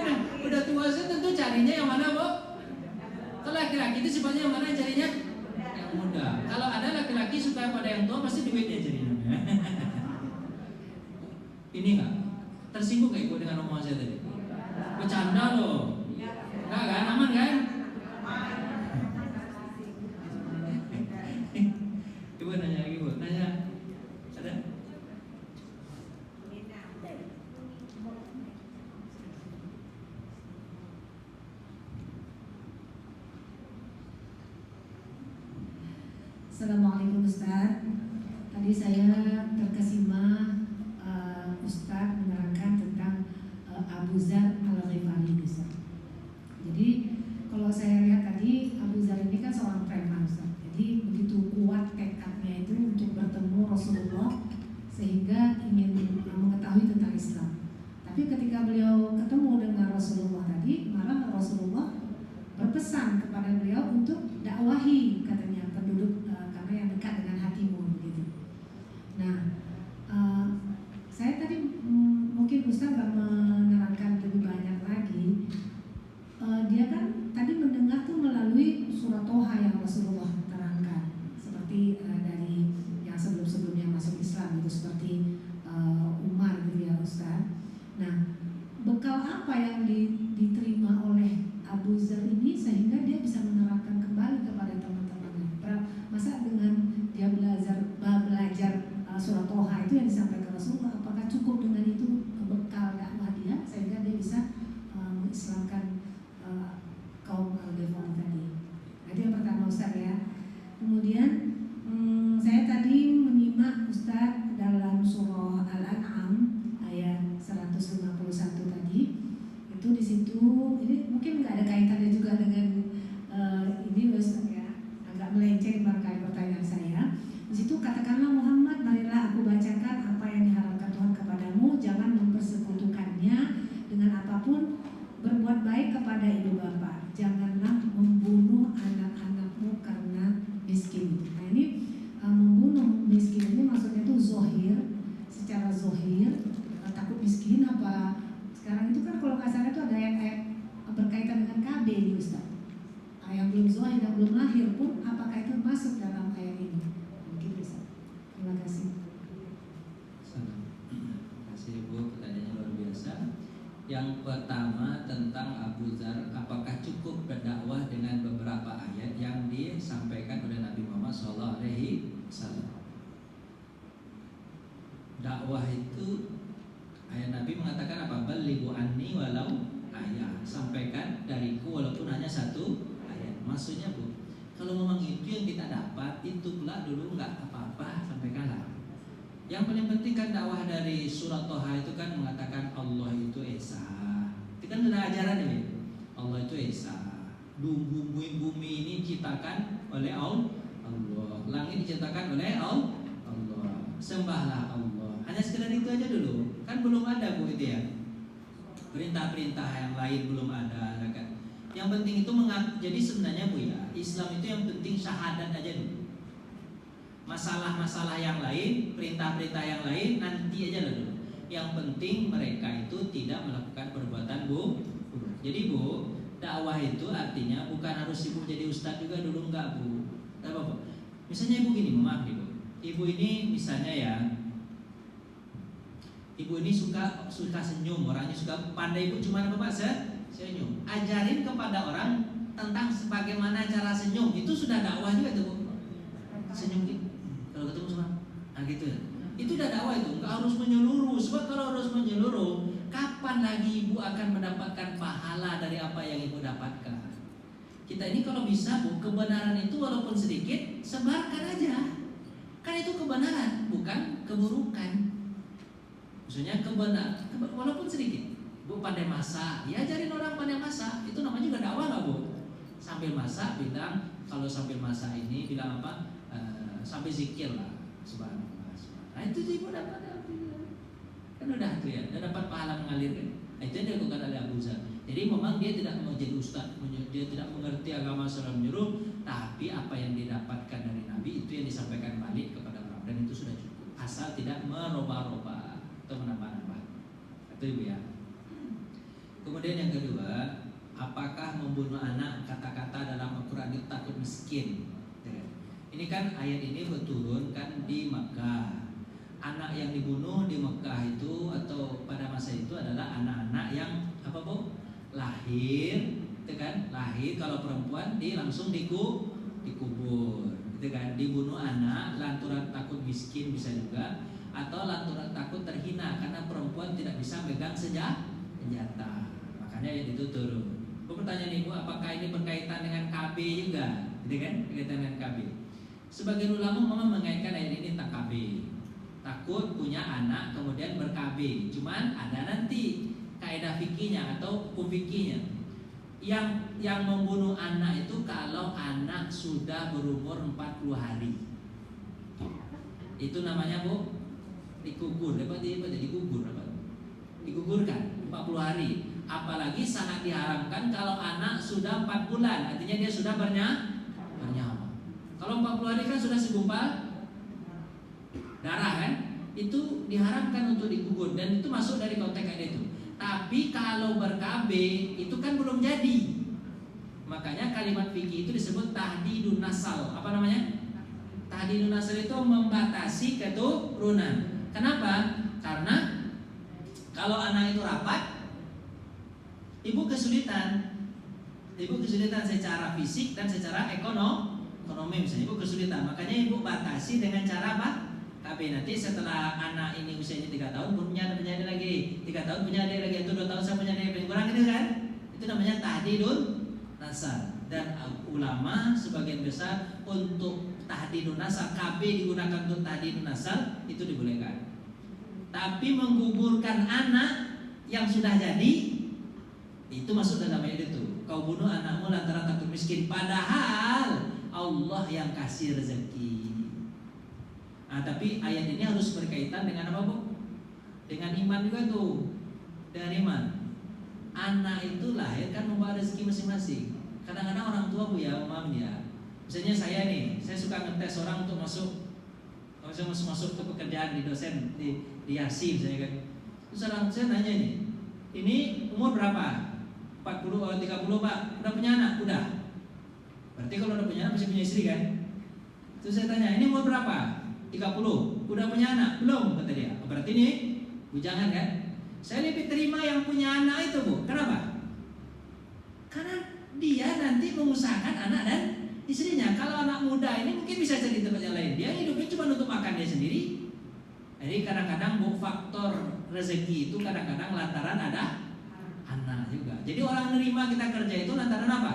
udah tua sih tentu carinya yang mana Bu? Kalau laki-laki itu sifatnya yang mana carinya? Yang muda. Kalau ada laki-laki suka pada yang tua pasti duitnya jadinya. Ini enggak? Tersinggung gak ibu dengan omongan saya tadi? Bercanda loh. Enggak kan? Aman kan? Ibu nanya lagi Bu. Nanya. Ada? Assalamualaikum Ustaz. Tadi saya terkesima Ustaz menerangkan tentang Abu Dzar Al-Ghifari Ustaz. Jadi kalau saya lihat tadi Abu Dzar ini kan seorang preman Ustaz. Jadi begitu kuat tekadnya itu untuk bertemu Rasulullah sehingga ingin mengetahui tentang Islam. Tapi ketika beliau ketemu dengan Rasulullah tadi, malah Rasulullah berpesan kepada beliau untuk dakwahi katanya penduduk karena yang dekat dengan hatimu gitu. Nah, saya tadi mungkin Ustaz akan menerangkan lebih banyak lagi. Dia kan tadi mendengar tuh melalui surat Toha yang Rasulullah terangkan, seperti dari yang sebelum-sebelumnya masuk Islam itu seperti Umar gitu ya Ustaz. Nah, bekal apa yang diterima oleh Abu Dzar ini sehingga dia bisa menerapkan kembali kepada teman-temannya. Masa dengan dia belajar surat Toha itu yang disampaikan Rasulullah, apakah cukup dengan itu bekal dakwah dia sehingga dia bisa mengislamkan kaum Al-Ghifari tadi. Itu yang pertama Ustaz ya. Kemudian saya tadi menyimak Ustaz dalam surah Al-An'am ayat 151 tadi. Itu di situ ini mungkin nggak ada kaitannya juga dengan ini Ustaz ya, agak melenceng barangkali pertanyaan saya. Di situ katakanlah Muhammad, marilah aku bacakan apa yang diharapkan Tuhan kepadamu, jangan mempersekutukannya dengan apapun, berbuat baik kepada ibu bapa, janganlah membunuh anak-anakmu karena miskin. Nah ini membunuh miskin ini maksudnya itu zohir, secara zohir, takut miskin apa? Sekarang itu kan kalau nggak salah itu ada ayat-ayat berkaitan dengan KB nih Ustaz. Yang belum zohir dan belum lahir pun apakah itu masuk dalam ayat ini? Mungkin Ustaz. Terima kasih. Terima kasih Bu, pertanyaannya luar biasa. Yang pertama tentang Abu Dzar, apakah cukup berdakwah dengan beberapa ayat yang disampaikan oleh Nabi Muhammad balighu anni walau ayat. Sampaikan dariku walaupun hanya satu ayat. Maksudnya Bu, kalau memang itu yang kita dapat, itu pula dulu nggak apa-apa, sampaikanlah. Yang paling penting kan dakwah dari surat Toha itu kan mengatakan Allah itu Esa. Itu kan sudah ajaran ini. Allah itu Esa. Bumi ini diciptakan oleh Allah. Langit diciptakan oleh Allah. Sembahlah Allah. Hanya sekedar itu aja dulu. Kan belum ada Bu itu ya. Perintah-perintah yang lain belum ada kan. Yang penting itu jadi sebenarnya Bu ya, Islam itu yang penting syahadat aja dulu. Masalah-masalah yang lain, perintah-perintah yang lain nanti aja dulu. Yang penting mereka itu tidak melakukan perbuatan buruk. Jadi Bu, dakwah itu artinya bukan harus ibu jadi ustadz juga dulu, enggak Bu. Enggak apa-apa. Misalnya ibu gini, maaf nih Bu. Ibu ini misalnya ya, ibu ini suka senyum, orangnya suka pandai Bu, cuma apa Pak? Senyum. Ajarin kepada orang tentang bagaimana cara senyum. Itu sudah dakwah juga tuh Bu. Senyum gitu. Kalau ketemu sama, nah gitu ya. Itu udah dakwah itu, nggak harus menyeluruh. Sebab kalau harus menyeluruh, kapan lagi ibu akan mendapatkan pahala dari apa yang ibu dapatkan? Kita ini kalau bisa Bu, kebenaran itu walaupun sedikit, sebarkan aja. Kan itu kebenaran, bukan keburukan. Maksudnya kebenaran, walaupun sedikit. Bu pandai masak, ya ajarin orang pandai masak. Itu namanya juga dakwah nggak Bu? Sambil masak bilang, kalau sambil masak ini bilang apa? Sampai zikir lah, subhanallah. Nah itu ibu dapat kan udah tuh ya, udah dapat pahala mengalir kan. Nah, itu yang dilakukan oleh Abu Zar. Jadi memang dia tidak mau jadi ustaz, dia tidak mengerti agama secara menyuruh, tapi apa yang didapatkan dari Nabi itu yang disampaikan balik kepada orang, dan itu sudah cukup. Asal tidak merubah-rubah atau menambah-nambah. Itu ibu ya. Kemudian yang kedua, apakah membunuh anak, kata-kata dalam Al-Quran itu takut miskin? Ini kan ayat ini berturun kan di Mekah. Anak yang dibunuh di Mekah itu atau pada masa itu adalah anak-anak yang apa Bu? Lahir, gitu kan? Lahir kalau perempuan langsung dikubur, gitu kan? Dibunuh anak lantaran takut miskin bisa juga, atau lantaran takut terhina karena perempuan tidak bisa megang senjata. Makanya ayat itu turun. Pertanyaan Ibu, apakah ini berkaitan dengan KB juga? Gitu kan? Berkaitan dengan KB. Sebagian ulama memang mengaitkan ayat ini tak KB, takut punya anak kemudian ber-KB. Cuman ada nanti kaidah fikihnya atau hukum fikihnya. Yang membunuh anak itu kalau anak sudah berumur 40 hari. Itu namanya Bu dikugur, digugurkan 40 hari. Apalagi sangat diharamkan kalau anak sudah 4 bulan, artinya dia sudah bernyawa. Kalau 40 hari kan sudah segumpal darah kan, itu diharamkan untuk digugur, dan itu masuk dari konteks ayat itu. Tapi kalau ber-KB itu kan belum jadi. Makanya kalimat fikih itu disebut tahdidun nasal. Apa namanya? Tahdidun nasal itu membatasi keturunan. Kenapa? Karena kalau anak itu rapat, ibu kesulitan secara fisik dan secara ekonomi misalnya ibu kesulitan, makanya ibu batasi dengan cara apa? KB. Nanti setelah anak ini usianya 3 tahun punya adik lagi, 3 tahun punya adik lagi, itu 2 tahun saya punya adik, kurang gitu kan? Itu namanya tahdidun nasal. Dan ulama sebagian besar untuk tahdidun nasal, KB digunakan untuk tahdidun nasal itu dibolehkan. Tapi menggugurkan anak yang sudah jadi itu masuk dalam ayat itu. Kau bunuh anakmu lantaran takut miskin, padahal Allah yang kasih rezeki. Nah, tapi ayat ini harus berkaitan dengan apa Bu? Dengan iman juga tuh. Dengan iman. Anak itu lahir kan membawa rezeki masing-masing. Kadang-kadang orang tua Bu ya, maaf ya. Misalnya saya suka ngetes orang untuk masuk ke pekerjaan di dosen di Yasin misalnya kan. Terus saya nanya ini umur berapa? 40 atau 30 Pak. Udah punya anak? Udah. Berarti kalau udah punya anak masih punya istri kan? Terus saya tanya, ini umur berapa? 30. Udah punya anak? Belum, kata dia. Berarti ini bujangan kan? Saya lebih terima yang punya anak itu Bu. Kenapa? Karena dia nanti mengusahakan anak dan istrinya. Kalau anak muda ini mungkin bisa cari tempat yang lain. Dia hidupnya cuma untuk makan dia sendiri. Jadi kadang-kadang Bu faktor rezeki itu kadang-kadang lantaran ada anak juga. Jadi orang nerima kita kerja itu lantaran apa?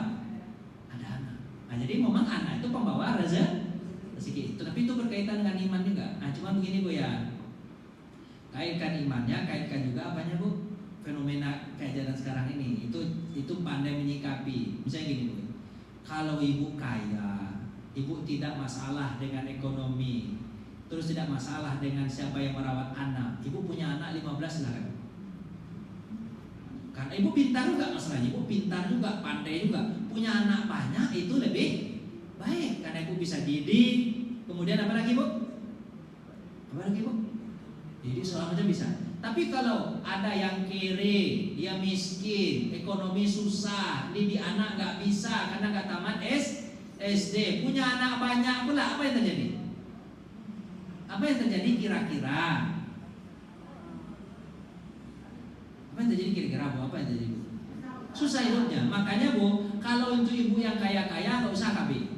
Ada anak. Nah, jadi memang anak itu pembawa rezeki. Tapi itu berkaitan dengan iman juga. Nah, cuma begini Bu ya. Kaitkan imannya, kaitkan juga apanya Bu? Fenomena keadaan sekarang ini. Itu pandai menyikapi. Misalnya gini Bu. Kalau ibu kaya, ibu tidak masalah dengan ekonomi, terus tidak masalah dengan siapa yang merawat anak. Ibu punya anak 15 lah kan. Karena ibu pintar juga masalahnya, ibu pintar juga, pandai juga, punya anak banyak itu lebih baik karena ibu bisa didik. Kemudian apa lagi Bu? Apa lagi Bu? Didik segala macam bisa. Tapi kalau ada yang kere, dia miskin, ekonomi susah, didik anak nggak bisa karena nggak tamat SD, punya anak banyak pula, apa yang terjadi? Apa yang terjadi kira-kira? Apa yang terjadi kira-kira Bu? Apa yang terjadi Bu? Susah hidupnya. Makanya Bu, kalau untuk ibu yang kaya-kaya nggak usah KB.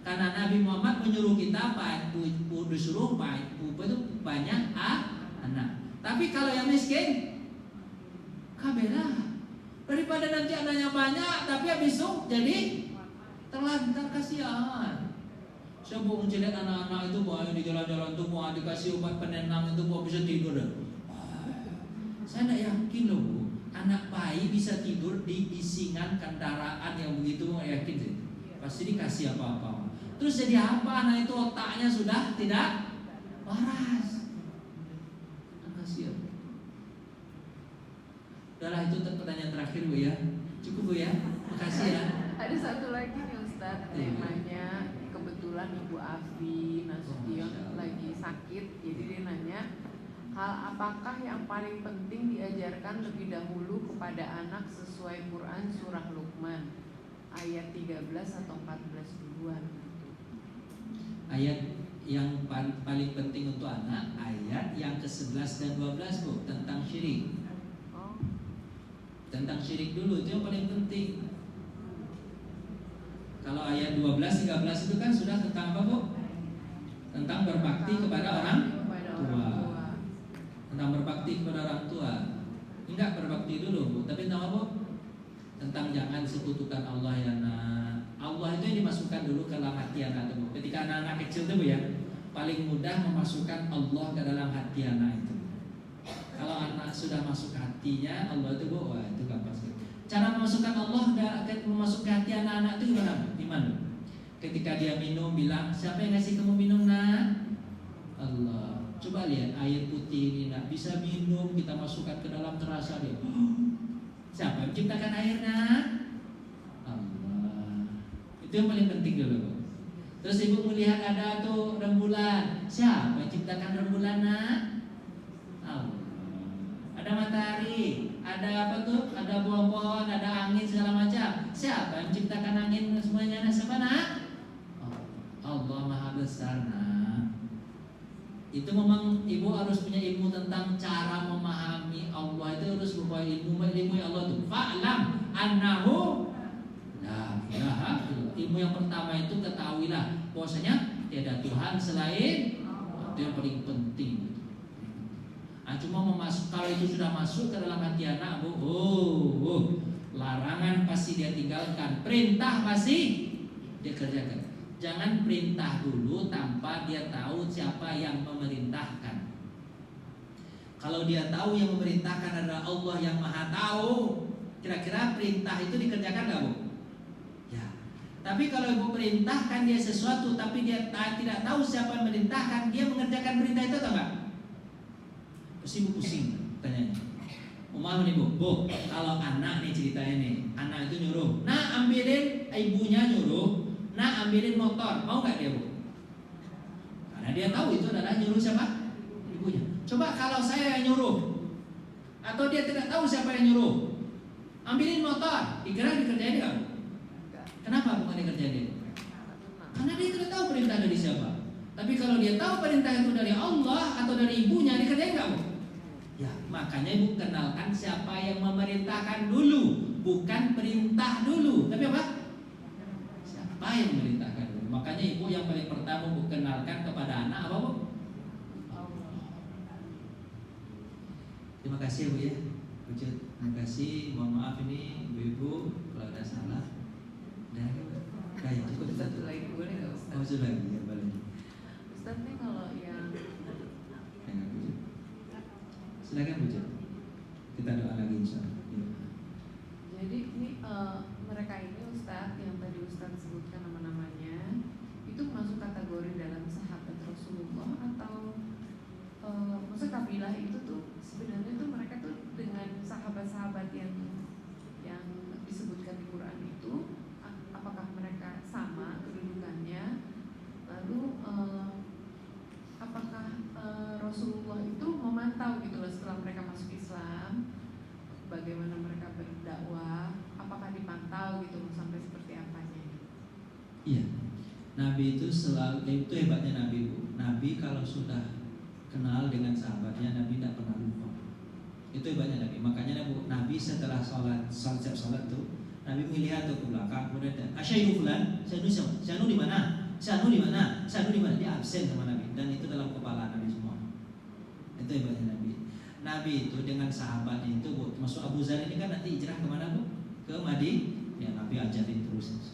Karena Nabi Muhammad menyuruh kita disuruh itu banyak anak. Tapi kalau yang miskin, KB lah. Daripada nanti anaknya banyak, tapi habis itu jadi terlantar, kasihan. Saya mau menjelek anak-anak itu bahwa di jalan-jalan tuh mau dikasih obat penenang itu mau bisa tidur. Saya tidak yakin loh Bu, anak bayi bisa tidur di bisingan kendaraan yang begitu, nggak yakin sih. Pasti dikasih apa-apa. Terus jadi apa anak itu, otaknya sudah tidak waras. Kasihan. Udahlah, itu pertanyaan terakhir Bu ya. Cukup Bu ya. Makasih ya. Ada satu lagi nih Ustadz, temanya kebetulan Ibu Afi Nasution lagi sakit, jadi dia nanya, hal apakah yang paling penting diajarkan lebih dahulu kepada anak sesuai Quran surah Luqman ayat 13 atau 14 duluan? Ayat yang paling penting untuk anak, ayat yang ke-11 dan 12 Bu, tentang syirik. Oh. Tentang syirik dulu, itu yang paling penting. Kalau ayat 12, 13 itu kan sudah tentang apa Bu? Tentang berbakti kepada orang tua. Tentang berbakti kepada orang tua. Enggak, berbakti dulu Bu, tapi tentang apa? Tentang jangan sekutukan Allah ya nak. Allah itu yang dimasukkan dulu ke dalam hati anak itu Bu. Ketika anak-anak kecil itu Bu ya, paling mudah memasukkan Allah ke dalam hati anak itu. Kalau anak sudah masuk hatinya Allah itu Bu, wah itu gampang sekali. Cara memasukkan Allah memasuki hati anak-anak itu gimana? Ketika dia minum bilang, siapa yang ngasih kamu minum nak? Allah. Coba lihat air putih ini nak, bisa minum, kita masukkan ke dalam, terasa dia. Siapa yang menciptakan air nak? Allah. Itu yang paling penting dulu. Terus ibu melihat ada tuh rembulan, siapa yang menciptakan rembulan nak? Allah. Ada matahari, ada apa tuh? Ada pohon-pohon, ada angin segala macam. Siapa yang menciptakan angin semuanya? Siapa nak? Allah Maha Besar nak. Itu memang ibu harus punya ilmu tentang cara memahami Allah. Itu harus berupa ilmu Allah tuh. Fa'lam annahu la ilaha illallah. Ilmu yang pertama itu ketahuilah bahwasanya tiada Tuhan selain Allah. Itu yang paling penting. Cuma kalau itu sudah masuk ke dalam hati anak Bu, larangan pasti dia tinggalkan, perintah pasti dia kerjakan. Jangan perintah dulu tanpa dia tahu siapa yang memerintahkan. Kalau dia tahu yang memerintahkan adalah Allah yang Maha Tahu, kira-kira perintah itu dikerjakan nggak Bu? Ya. Tapi kalau ibu perintahkan dia sesuatu tapi dia tidak tahu siapa yang memerintahkan, dia mengerjakan perintah itu atau enggak? Pasti ibu pusing tanyanya. Umar nih Bu, kalau anak nih ceritanya nih, anak itu nyuruh, nah ambilin, ibunya nyuruh, nah ambilin motor, mau nggak dia Bu? Karena dia tahu itu adalah nyuruh siapa? Ibunya. Coba kalau saya yang nyuruh, atau dia tidak tahu siapa yang nyuruh, ambilin motor, dikira dikerjain nggak? Kenapa bukan dikerjain? Karena dia tidak tahu perintah dari siapa. Tapi kalau dia tahu perintah itu dari Allah atau dari ibunya, dikerjain nggak Bu? Ya, makanya ibu kenalkan siapa yang memerintahkan dulu, bukan perintah dulu, tapi apa? Siapa yang memerintahkan dulu. Makanya ibu yang paling pertama ibu kenalkan kepada anak apa Bu? Terima kasih Bu ya. Wujud. Terima kasih. Mohon maaf ini ibu-ibu kalau ada salah. Dan ya cukup Satu lagi boleh nggak Ustaz? Oh sudah ya boleh. Ustaz nih kalau yang Dengan wujud. Silakan wujud. Kita doa lagi insyaallah. jadi ini mereka ini Ustaz yang tadi Ustaz sebutkan nama-namanya itu masuk kategori dalam sahabat Rasulullah atau maksud kabilah itu tuh sebenarnya tuh mereka tuh dengan sahabat-sahabat yang disebutkan di Quran itu apakah mereka sama kedudukannya, lalu apakah Rasulullah itu memantau gitu loh setelah mereka masuk Islam bagaimana mereka berdakwah, apakah dipantau gitu loh sampai seperti apanya? Iya. Nabi itu selalu, itu hebatnya Nabi Bu. Nabi kalau sudah kenal dengan sahabatnya, Nabi tidak pernah lupa. Itu hebatnya Nabi. Makanya Nabi setelah sholat tuh, Nabi melihat tuh ke belakang, kemudian asyaidu fulan, syanu di mana? Syanu di mana? Syanu di mana? Dia absen sama Nabi. Dan itu dalam kepala Nabi semua. Itu hebatnya Nabi. Nabi itu dengan sahabatnya itu Bu, termasuk Abu Zar ini kan nanti hijrah kemana Bu? Ke Madinah. Ya Nabi ajarin terus.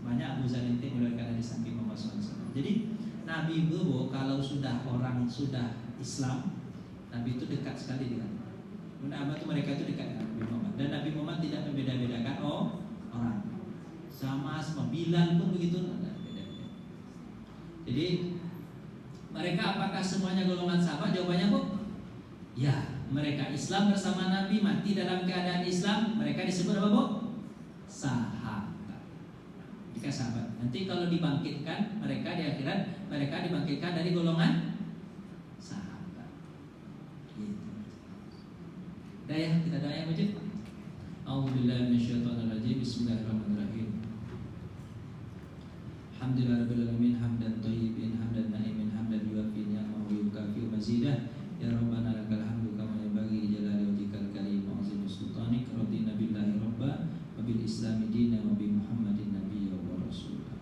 Banyak Abu Zar ini meriwayatkan dari samping Muhammad SAW. Jadi Nabi Bu, kalau sudah orang sudah Islam, Nabi itu dekat sekali dengan Nabi itu mereka itu dekat dengan Nabi Muhammad. Dan Nabi Muhammad tidak membeda-bedakan orang. Sama Bilal pun begitu. Jadi mereka apakah semuanya golongan sahabat? Jawabannya Bu, ya. Mereka Islam bersama Nabi, mati dalam keadaan Islam. Mereka disebut apa Bu? Sahabat. Jika sahabat. Nanti kalau dibangkitkan mereka di akhirat, mereka dibangkitkan dari golongan sahabat. Gitu. Dah ya, kita doa yang wajib. A'udzubillahi minasyaitonirrajim. Bismillahirrahmanirrahim. Alhamdulillahirabbil alamin hamdan thayyiban hamdan na'imin hamdan yuwafi ni'amahu wa yukafi mazidah. Ya Rabbana lakal hamdu kama yanbaghi li jalali wajhikal karim wa 'azimi sultanik. Radina billahi rabba wa bil islami dinan wa bi Muhammadin nabiyya wa rasulah.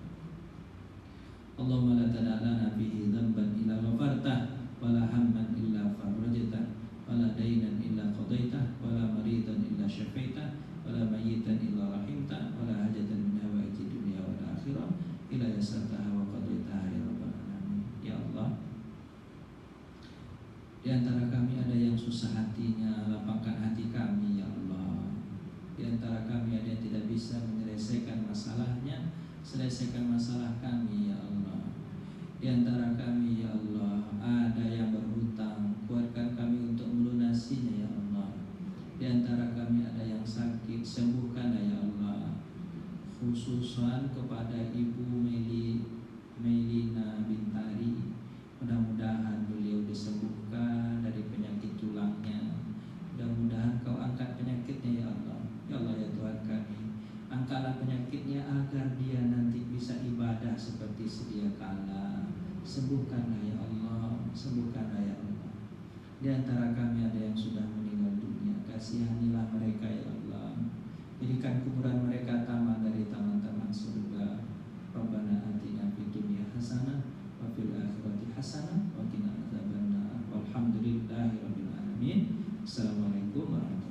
Allahumma la tada'lana bihi dhanban illa ghafartah wa la hamman illa farajtah wa la daynan illa qadaitah wa la maridan illa syafaitah wa la mayyitan illa rahimtah wa la hajatan min hawaiji dunya wal akhirah illa yasartaha wa qadaitah ya rabbal alamin. Ya Allah, di antara kami ada yang susah hatinya, lapangkan hati kami ya Allah. Di antara kami ada yang tidak bisa menyelesaikan masalahnya, selesaikan masalah kami ya Allah. Di antara kami ya Allah ada yang berhutang, kuatkan kami untuk melunasinya ya Allah. Di antara kami ada yang sakit, sembuhkanlah ya Allah. Khususan kepada Ibu Melina Bintari, mudah-mudahan beliau disembuhkan dari penyakit tulangnya. Mudah-mudahan Kau angkat penyakitnya ya Allah. Ya Allah ya Tuhan kami, angkatlah penyakitnya agar dia nanti bisa ibadah seperti sedia kala. Sembuhkanlah ya Allah, sembuhkanlah ya Allah. Di antara kami ada yang sudah meninggal dunia, kasihanilah mereka ya Allah. Jadikan kuburan mereka taman dari taman-taman surga. Rabbana atina fid dunya hasanah wa fil akhirati hasanah wa qina adzabannar. Walhamdulillahirabbil alamin. Assalamualaikum warahmatullahi wabarakatuh.